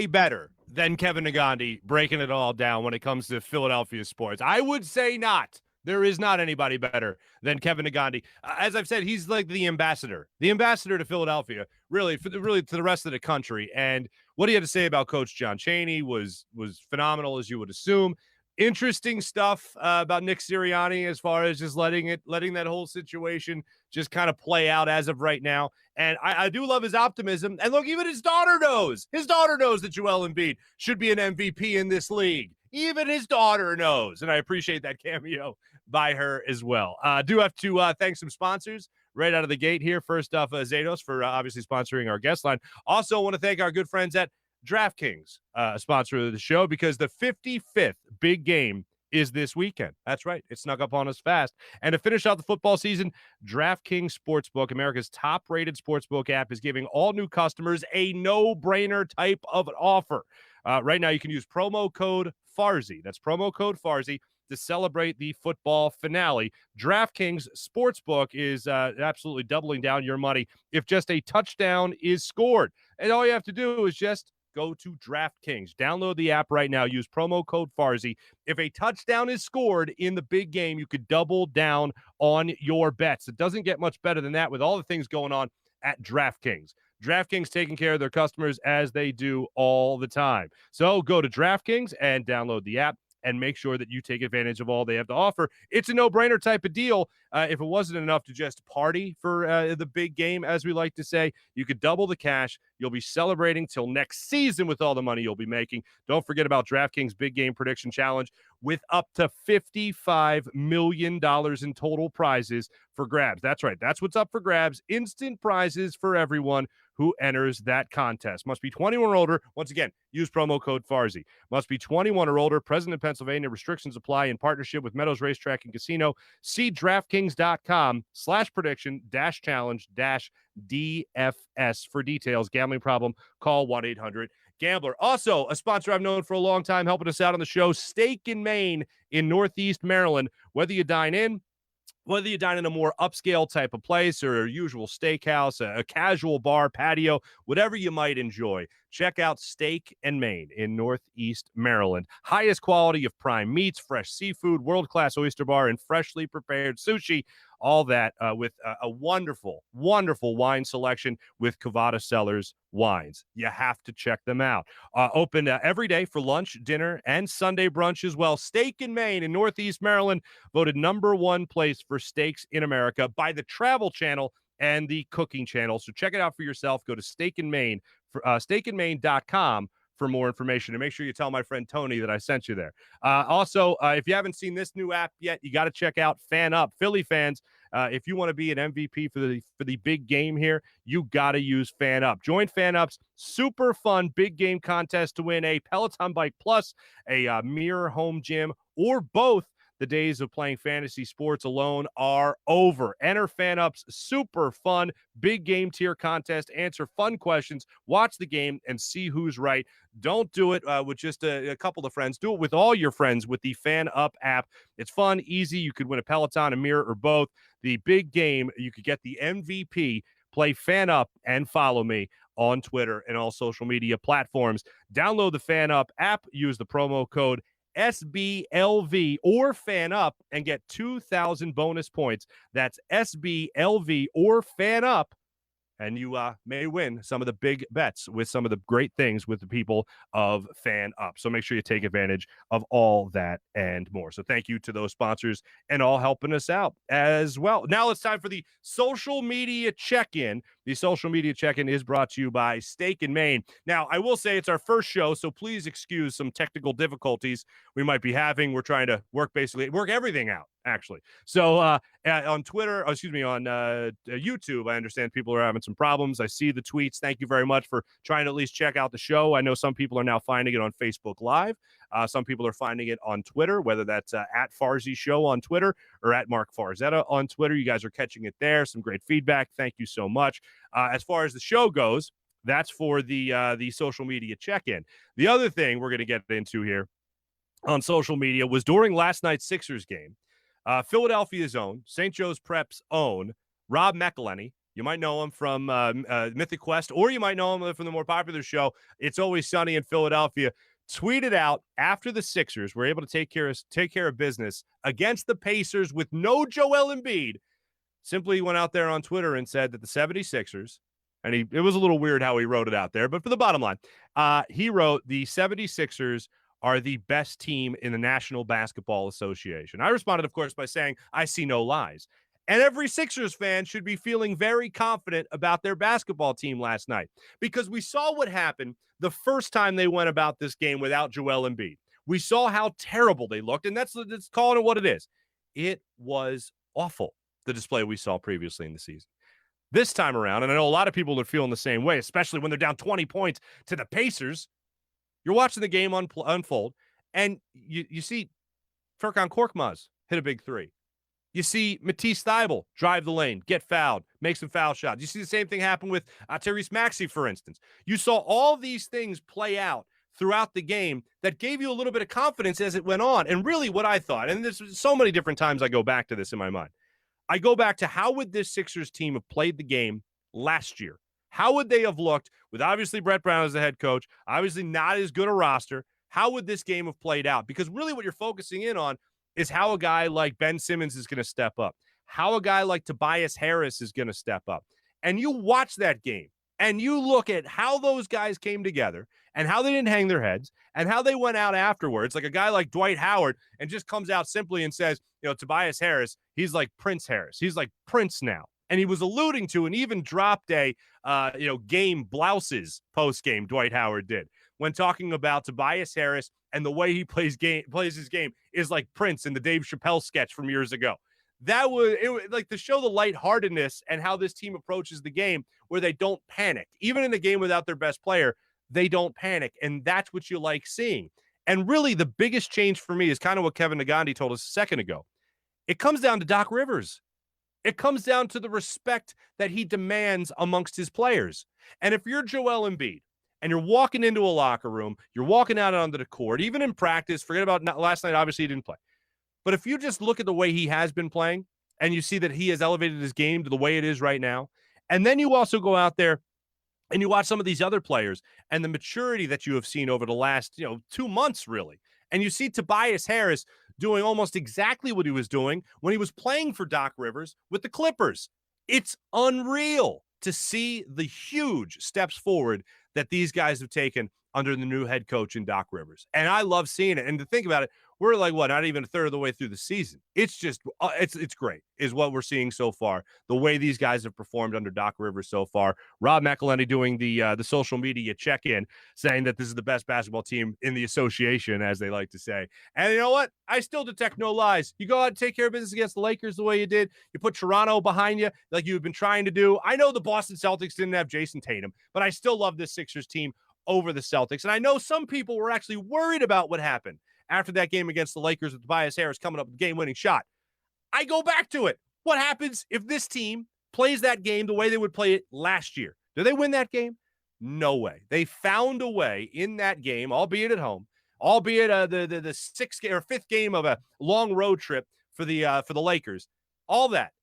better than Kevin Negandhi breaking it all down when it comes to Philadelphia sports. I would say not. There is not anybody better than Kevin Negandhi. As I've said, he's like the ambassador to Philadelphia, really, really to the rest of the country. And what he had to say about Coach John Chaney was phenomenal, as you would assume. Interesting stuff about Nick Sirianni as far as just letting that whole situation just kind of play out as of right now. And I do love his optimism. And look, even his daughter knows. His daughter knows that Joel Embiid should be an MVP in this league. Even his daughter knows. And I appreciate that cameo by her as well. Do have to thank some sponsors right out of the gate here. First off, Zados for obviously sponsoring our guest line. Also want to thank our good friends at DraftKings, a sponsor of the show, because the 55th big game is this weekend. That's right. It snuck up on us fast. And to finish out the football season, DraftKings Sportsbook, America's top-rated sportsbook app, is giving all new customers a no-brainer type of an offer. Right now, you can use promo code Farzy. That's promo code Farzy to celebrate the football finale. DraftKings Sportsbook is absolutely doubling down your money if just a touchdown is scored. And all you have to do is just go to DraftKings. Download the app right now. Use promo code Farzy. If a touchdown is scored in the big game, you could double down on your bets. It doesn't get much better than that with all the things going on at DraftKings. DraftKings taking care of their customers as they do all the time. So go to DraftKings and download the app and make sure that you take advantage of all they have to offer. It's a no-brainer type of deal. If it wasn't enough to just party for the big game, as we like to say, you could double the cash. You'll be celebrating till next season with all the money you'll be making. Don't forget about DraftKings Big Game Prediction Challenge with up to $55 million in total prizes for grabs. That's right. That's what's up for grabs. Instant prizes for everyone who enters that contest. Must be 21 or older. Once again, use promo code Farzy. Must be 21 or older. Present in Pennsylvania. Restrictions apply in partnership with Meadows Racetrack and Casino. See DraftKings.com/prediction-challenge-DFS for details. Gambling problem? Call 1-800-GAMBLER. Also, a sponsor I've known for a long time helping us out on the show, Steak and Maine in Northeast Maryland. Whether you dine in a more upscale type of place or a usual steakhouse, a casual bar, patio, whatever you might enjoy, check out Steak and Maine in Northeast Maryland. Highest quality of prime meats, fresh seafood, world-class oyster bar, and freshly prepared sushi. All that with a wonderful, wonderful wine selection with Cavada Cellars wines. You have to check them out. Open every day for lunch, dinner, and Sunday brunch as well. Steak and Maine in Northeast Maryland, voted #1 place for steaks in America by the Travel Channel and the Cooking Channel. So check it out for yourself. Go to Steak and Maine, steakandmaine.com for more information. And make sure you tell my friend Tony that I sent you there. Also, if you haven't seen this new app yet, you got to check out Fan Up. Philly fans, if you want to be an MVP for the big game here, you got to use Fan Up. Join Fan Up's super fun big game contest to win a Peloton Bike Plus, a Mirror home gym, or both. The days of playing fantasy sports alone are over. Enter Fan Up's super fun big game tier contest. Answer fun questions, watch the game, and see who's right. Don't do it with just a couple of friends. Do it with all your friends with the Fan Up app. It's fun, easy. You could win a Peloton, a mirror, or both. The big game, you could get the MVP. Play Fan Up and follow me on Twitter and all social media platforms. Download the Fan Up app. Use the promo code SBLV or Fan Up and get 2,000 bonus points. That's SBLV or Fan Up. And you may win some of the big bets with some of the great things with the people of Fan Up. So make sure you take advantage of all that and more. So thank you to those sponsors and all helping us out as well. Now it's time for the social media check-in. The social media check-in is brought to you by Steak and Maine. Now, I will say it's our first show, so please excuse some technical difficulties we might be having. We're trying to work everything out, actually. So on Twitter, on YouTube, I understand people are having some problems. I see the tweets. Thank you very much for trying to at least check out the show. I know some people are now finding it on Facebook Live. Some people are finding it on Twitter, whether that's at Farzy Show on Twitter or at Marc Farzetta on Twitter. You guys are catching it there. Some great feedback. Thank you so much. As far as the show goes, that's for the social media check-in. The other thing we're going to get into here on social media was during last night's Sixers game, Philadelphia's own, St. Joe's Prep's own, Rob McElhenney You might know him from Mythic Quest, or you might know him from the more popular show, It's Always Sunny in Philadelphia, tweeted out after the Sixers were able to take care of business against the Pacers with no Joel Embiid, simply went out there on Twitter and said that the 76ers, and it was a little weird how he wrote it out there, but for the bottom line, he wrote the 76ers are the best team in the National Basketball Association. I responded, of course, by saying, I see no lies. And every Sixers fan should be feeling very confident about their basketball team last night, because we saw what happened the first time they went about this game without Joel Embiid. We saw how terrible they looked, and that's calling it what it is. It was awful, the display we saw previously in the season. This time around, and I know a lot of people are feeling the same way, especially when they're down 20 points to the Pacers. You're watching the game unfold, and you see Furkan Korkmaz hit a big three. You see Matisse Thybulle drive the lane, get fouled, make some foul shots. You see the same thing happen with Tyrese Maxey, for instance. You saw all these things play out throughout the game that gave you a little bit of confidence as it went on. And really what I thought, and there's so many different times I go back to this in my mind. I go back to how would this Sixers team have played the game last year? How would they have looked with obviously Brett Brown as the head coach, obviously not as good a roster? How would this game have played out? Because really what you're focusing in on is how a guy like Ben Simmons is going to step up, how a guy like Tobias Harris is going to step up. And you watch that game and you look at how those guys came together and how they didn't hang their heads and how they went out afterwards. Like a guy like Dwight Howard and just comes out simply and says, Tobias Harris, he's like Prince Harris. He's like Prince now. And he was alluding to and even dropped a, game blouses post-game, Dwight Howard did, when talking about Tobias Harris and the way he plays his game is like Prince in the Dave Chappelle sketch from years ago. That was like to show the lightheartedness and how this team approaches the game where they don't panic. Even in a game without their best player, they don't panic. And that's what you like seeing. And really the biggest change for me is kind of what Kevin Negandhi told us a second ago. It comes down to Doc Rivers. It comes down to the respect that he demands amongst his players. And if you're Joel Embiid, and you're walking into a locker room, you're walking out onto the court, even in practice, forget about last night, obviously he didn't play. But if you just look at the way he has been playing and you see that he has elevated his game to the way it is right now, and then you also go out there and you watch some of these other players and the maturity that you have seen over the last 2 months, really, and you see Tobias Harris doing almost exactly what he was doing when he was playing for Doc Rivers with the Clippers. It's unreal to see the huge steps forward that these guys have taken under the new head coach in Doc Rivers. And I love seeing it. And to think about it, we're like, not even a third of the way through the season. It's just, it's great is what we're seeing so far. The way these guys have performed under Doc Rivers so far. Rob McElhenney doing the social media check-in, saying that this is the best basketball team in the association, as they like to say. And you know what? I still detect no lies. You go out and take care of business against the Lakers the way you did. You put Toronto behind you like you've been trying to do. I know the Boston Celtics didn't have Jason Tatum, but I still love this Sixers team over the Celtics. And I know some people were actually worried about what happened after that game against the Lakers with Tobias Harris coming up with the game-winning shot. I go back to it. What happens if this team plays that game the way they would play it last year? Do they win that game? No way. They found a way in that game, albeit at home, albeit the sixth or fifth game of a long road trip for the Lakers. All that.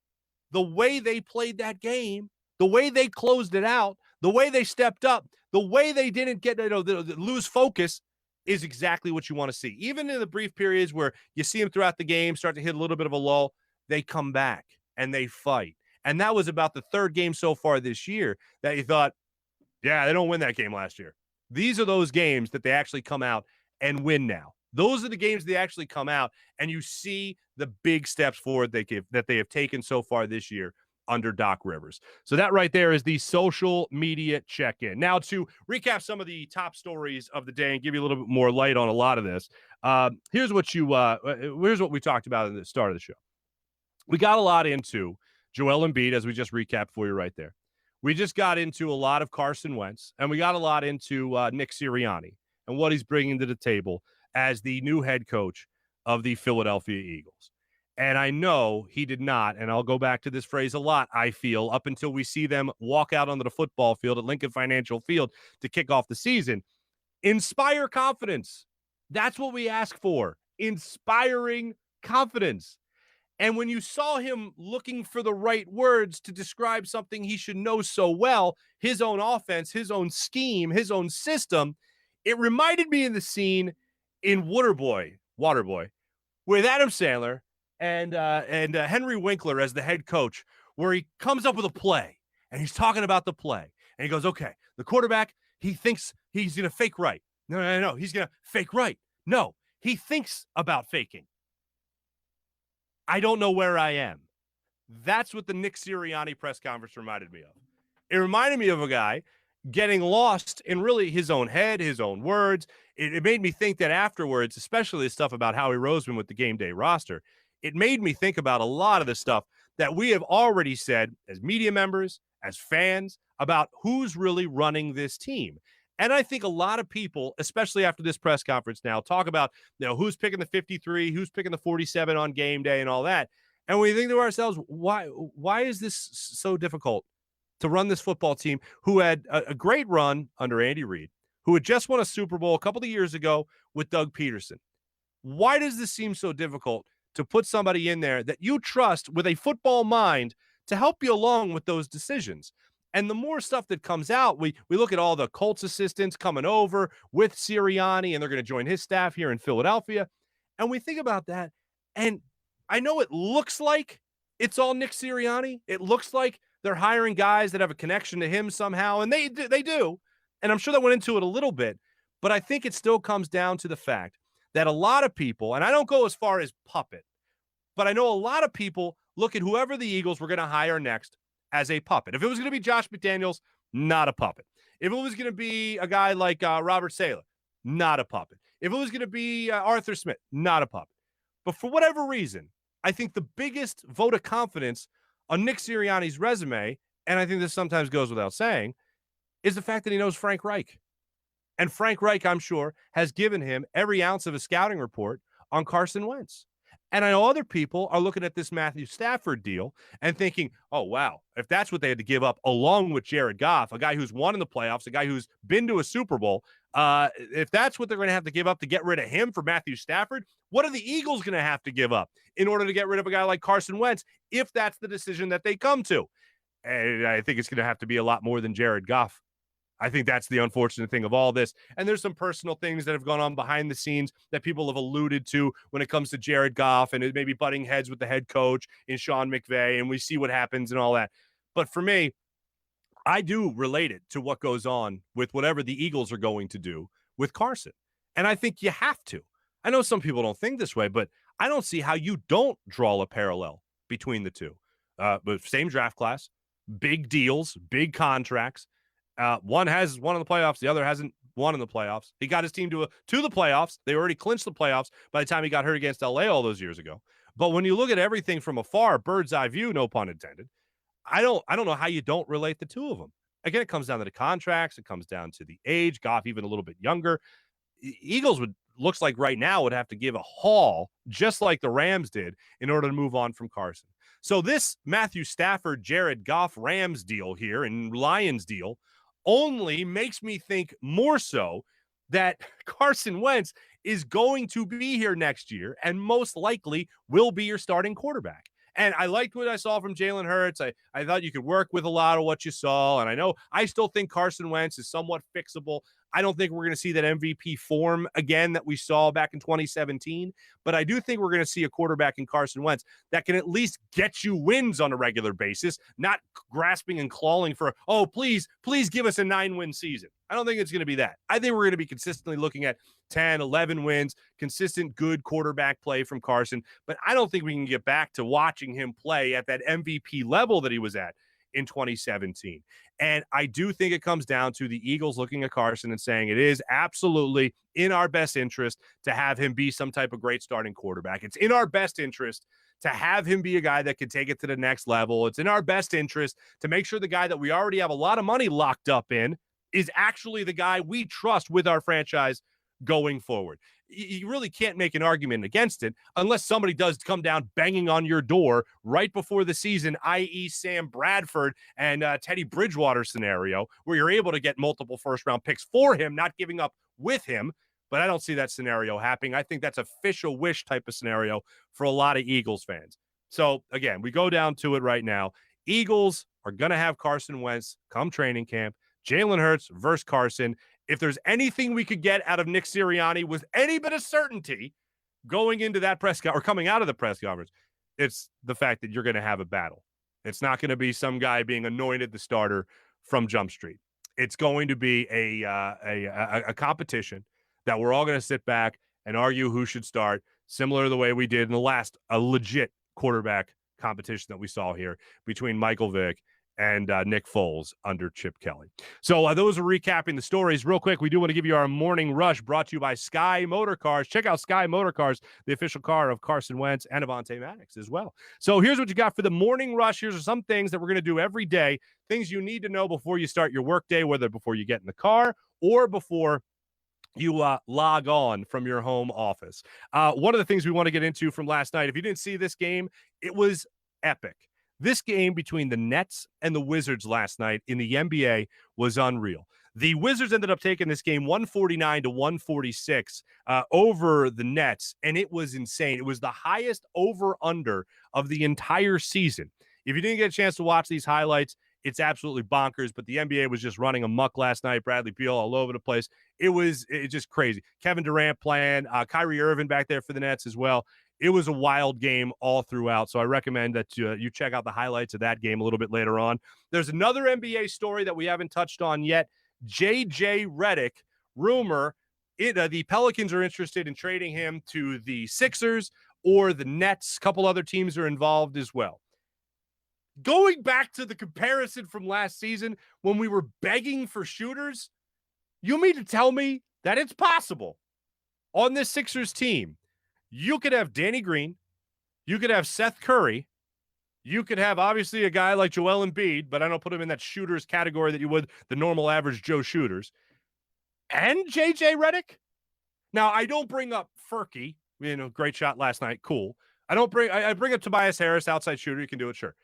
The way they played that game, the way they closed it out, the way they stepped up, the way they didn't get lose focus is exactly what you want to see. Even in the brief periods where you see them throughout the game start to hit a little bit of a lull, they come back and they fight. And that was about the third game so far this year that you thought, yeah, they don't win that game last year. These are those games that they actually come out and win now. Those are the games they actually come out, and you see the big steps forward that they have taken so far this year under Doc Rivers. So that right there is the social media check-in. Now, to recap some of the top stories of the day and give you a little bit more light on a lot of this, here's what we talked about at the start of the show. We got a lot into Joel Embiid, as we just recapped for you right there. We just got into a lot of Carson Wentz, and we got a lot into Nick Sirianni and what he's bringing to the table as the new head coach of the Philadelphia Eagles. And I know he did not, and I'll go back to this phrase a lot, I feel, up until we see them walk out onto the football field at Lincoln Financial Field to kick off the season. Inspire confidence. That's what we ask for. Inspiring confidence. And when you saw him looking for the right words to describe something he should know so well, his own offense, his own scheme, his own system, it reminded me of the scene in Waterboy, with Adam Sandler and Henry Winkler as the head coach, where he comes up with a play and he's talking about the play. And he goes, okay, the quarterback, he thinks he's going to fake right. No, he's going to fake right. No, he thinks about faking. I don't know where I am. That's what the Nick Sirianni press conference reminded me of. It reminded me of a guy getting lost in really his own head, his own words. It made me think that afterwards, especially the stuff about Howie Roseman with the game day roster, it made me think about a lot of the stuff that we have already said as media members, as fans, about who's really running this team. And I think a lot of people, especially after this press conference now, talk about, who's picking the 53, who's picking the 47 on game day and all that. And we think to ourselves, why is this so difficult to run this football team who had a great run under Andy Reid, who had just won a Super Bowl a couple of years ago with Doug Peterson? Why does this seem so difficult to put somebody in there that you trust with a football mind to help you along with those decisions? And the more stuff that comes out, we look at all the Colts assistants coming over with Sirianni, and they're going to join his staff here in Philadelphia. And we think about that. And I know it looks like it's all Nick Sirianni. It looks like they're hiring guys that have a connection to him somehow, and they do. And I'm sure that went into it a little bit. But I think it still comes down to the fact that a lot of people, and I don't go as far as puppet, but I know a lot of people look at whoever the Eagles were going to hire next as a puppet. If it was going to be Josh McDaniels, not a puppet. If it was going to be a guy like Robert Saleh, not a puppet. If it was going to be Arthur Smith, not a puppet. But for whatever reason, I think the biggest vote of confidence on Nick Sirianni's resume, and I think this sometimes goes without saying, is the fact that he knows Frank Reich. And Frank Reich, I'm sure, has given him every ounce of a scouting report on Carson Wentz. And I know other people are looking at this Matthew Stafford deal and thinking, oh, wow, if that's what they had to give up along with Jared Goff, a guy who's won in the playoffs, a guy who's been to a Super Bowl, if that's what they're going to have to give up to get rid of him for Matthew Stafford, what are the Eagles going to have to give up in order to get rid of a guy like Carson Wentz if that's the decision that they come to? And I think it's going to have to be a lot more than Jared Goff. I think that's the unfortunate thing of all this. And there's some personal things that have gone on behind the scenes that people have alluded to when it comes to Jared Goff and it may be butting heads with the head coach in Sean McVay, and we see what happens and all that. But for me, I do relate it to what goes on with whatever the Eagles are going to do with Carson. And I think you have to. I know some people don't think this way, but I don't see how you don't draw a parallel between the two. But same draft class, big deals, big contracts. One has won in the playoffs. The other hasn't won in the playoffs. He got his team to the playoffs. They already clinched the playoffs by the time he got hurt against LA all those years ago. But when you look at everything from afar, bird's eye view, no pun intended, I don't know how you don't relate the two of them. Again, it comes down to the contracts. It comes down to the age. Goff even a little bit younger. Eagles looks like right now would have to give a haul just like the Rams did in order to move on from Carson. So this Matthew Stafford, Jared Goff, Rams deal here and Lions deal only makes me think more so that Carson Wentz is going to be here next year and most likely will be your starting quarterback. And I liked what I saw from Jalen Hurts. I thought you could work with a lot of what you saw. And I still think Carson Wentz is somewhat fixable. I don't think we're going to see that MVP form again that we saw back in 2017. But I do think we're going to see a quarterback in Carson Wentz that can at least get you wins on a regular basis, not grasping and clawing for, oh, please give us a 9-win season. I don't think it's going to be that. I think we're going to be consistently looking at 10, 11 wins, consistent good quarterback play from Carson. But I don't think we can get back to watching him play at that MVP level that he was at in 2017. And I do think it comes down to the Eagles looking at Carson and saying it is absolutely in our best interest to have him be some type of great starting quarterback. It's in our best interest to have him be a guy that can take it to the next level. It's in our best interest to make sure the guy that we already have a lot of money locked up in is actually the guy we trust with our franchise going forward. You really can't make an argument against it unless somebody does come down banging on your door right before the season, i.e. Sam Bradford and Teddy Bridgewater scenario, where you're able to get multiple first-round picks for him, not giving up with him. But I don't see that scenario happening. I think that's a fish-a-wish type of scenario for a lot of Eagles fans. So, again, we go down to it right now. Eagles are going to have Carson Wentz come training camp. Jalen Hurts versus Carson. If there's anything we could get out of Nick Sirianni with any bit of certainty going into that press conference or coming out of the press conference, it's the fact that you're going to have a battle. It's not going to be some guy being anointed the starter from Jump Street. It's going to be a competition that we're all going to sit back and argue who should start, similar to the way we did in the last legit quarterback competition that we saw here between Michael Vick and Nick Foles under Chip Kelly. So those are recapping the stories. Real quick, we do want to give you our morning rush brought to you by Sky Motor Cars. Check out Sky Motor Cars, the official car of Carson Wentz and Avonte Maddox as well. So here's what you got for the morning rush. Here's some things that we're going to do every day, things you need to know before you start your workday, whether before you get in the car or before you log on from your home office. One of the things we want to get into from last night, if you didn't see this game, it was epic. This game between the Nets and the Wizards last night in the NBA was unreal. The Wizards ended up taking this game 149-146 over the Nets, and it was insane. It was the highest over-under of the entire season. If you didn't get a chance to watch these highlights, it's absolutely bonkers, but the NBA was just running amok last night. Bradley Beal all over the place. It's just crazy. Kevin Durant playing, Kyrie Irving back there for the Nets as well. It was a wild game all throughout, so I recommend that you check out the highlights of that game a little bit later on. There's another NBA story that we haven't touched on yet. J.J. Redick, rumor, the Pelicans are interested in trading him to the Sixers or the Nets. A couple other teams are involved as well. Going back to the comparison from last season when we were begging for shooters, you mean to tell me that it's possible on this Sixers team you could have Danny Green, you could have Seth Curry, you could have obviously a guy like Joel Embiid, but I don't put him in that shooters category that you would the normal average Joe shooters, and J.J. Redick? Now, I don't bring up Furky, great shot last night, cool. I bring up Tobias Harris, outside shooter, you can do it, sure.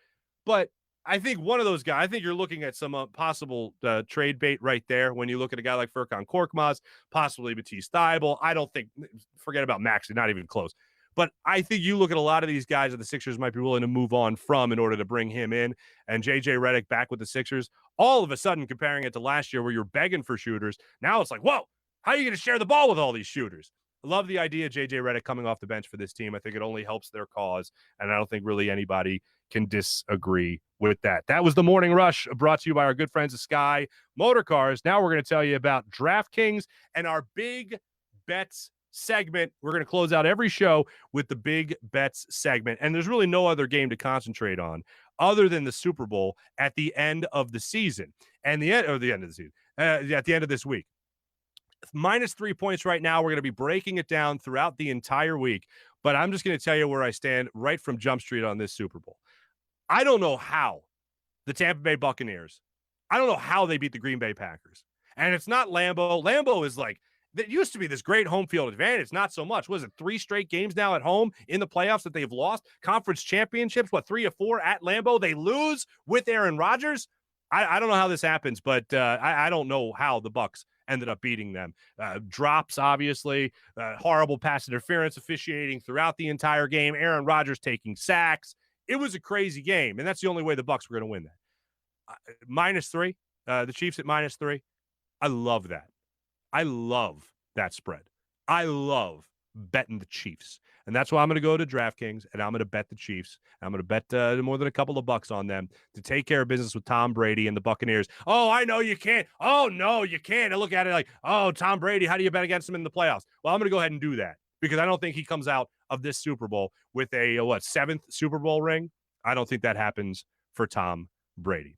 But I think one of those guys, I think you're looking at some possible trade bait right there when you look at a guy like Furkan Korkmaz, possibly Matisse Thybulle. I don't think, forget about Maxey, not even close. But I think you look at a lot of these guys that the Sixers might be willing to move on from in order to bring him in, and J.J. Redick back with the Sixers. All of a sudden, comparing it to last year where you're begging for shooters, now it's like, whoa, how are you going to share the ball with all these shooters? I love the idea of J.J. Redick coming off the bench for this team. I think it only helps their cause, and I don't think really anybody can disagree with that. That was the Morning Rush brought to you by our good friends at Sky Motor Cars. Now we're going to tell you about DraftKings and our Big Bets segment. We're going to close out every show with the Big Bets segment, and there's really no other game to concentrate on other than the Super Bowl at the end of the season and at the end of this week. Minus 3 points right now. We're going to be breaking it down throughout the entire week, but I'm just going to tell you where I stand right from Jump Street on this Super Bowl. I don't know how the Tampa Bay Buccaneers, I don't know how they beat the Green Bay Packers. And it's not Lambeau. Lambeau is like, that used to be this great home field advantage. Not so much. Was it 3 straight games now at home in the playoffs that they've lost? Conference championships, 3 or 4 at Lambeau? They lose with Aaron Rodgers? I don't know how this happens, but I don't know how the Bucs ended up beating them. Drops, obviously, horrible pass interference officiating throughout the entire game. Aaron Rodgers taking sacks. It was a crazy game, and that's the only way the Bucs were going to win that. -3, the Chiefs at -3. I love that. I love that spread. I love betting the Chiefs, and that's why I'm going to go to DraftKings, and I'm going to bet the Chiefs. I'm going to bet more than a couple of bucks on them to take care of business with Tom Brady and the Buccaneers. Oh, I know you can't. Oh, no, you can't. I look at it like, oh, Tom Brady, how do you bet against him in the playoffs? Well, I'm going to go ahead and do that because I don't think he comes out of this Super Bowl with a 7th Super Bowl ring. I don't think that happens for Tom Brady.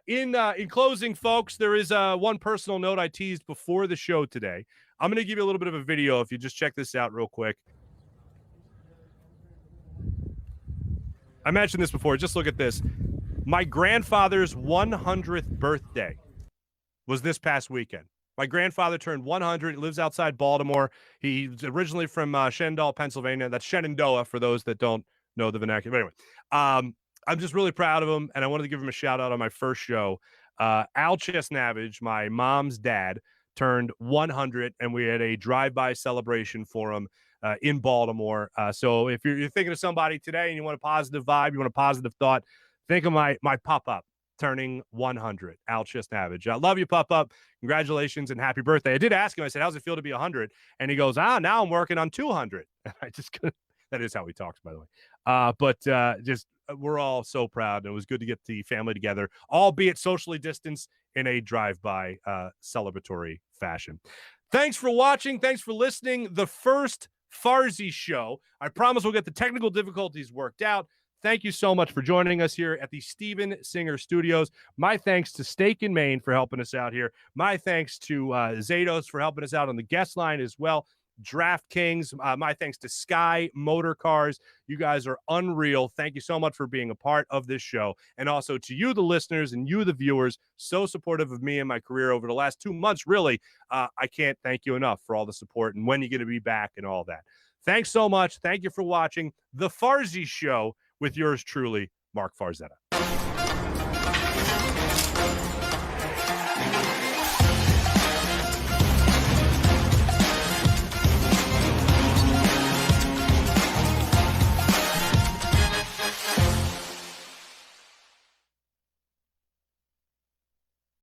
In closing, folks, there is one personal note I teased before the show today. I'm going to give you a little bit of a video if you just check this out real quick. I mentioned this before. Just look at this. My grandfather's 100th birthday was this past weekend. My grandfather turned 100. He lives outside Baltimore. He's originally from Shenandoah, Pennsylvania. That's Shenandoah for those that don't know the vernacular. But anyway, I'm just really proud of him, and I wanted to give him a shout-out on my first show. Al Chesnavage, my mom's dad, turned 100, and we had a drive-by celebration for him in Baltimore. So if you're thinking of somebody today and you want a positive vibe, you want a positive thought, think of my pop-up turning 100, Al Chisnavage. I love you, pop-up. Congratulations and happy birthday. I did ask him, I said, how's it feel to be 100? And he goes, now I'm working on 200. And I just couldn't. That is how he talks, by the way. But we're all so proud. And it was good to get the family together, albeit socially distanced in a drive-by celebratory fashion. Thanks for watching. Thanks for listening. The first Farzy show. I promise we'll get the technical difficulties worked out. Thank you so much for joining us here at the Steven Singer Studios. My thanks to Steak and Maine for helping us out here. My thanks to Zados for helping us out on the guest line as well. DraftKings, my thanks to Sky Motor Cars. You guys are unreal. Thank you so much for being a part of this show. And also to you, the listeners, and you, the viewers, so supportive of me and my career over the last 2 months. Really, I can't thank you enough for all the support and when you're going to be back and all that. Thanks so much. Thank you for watching The Farzy Show with yours truly, Marc Farzetta.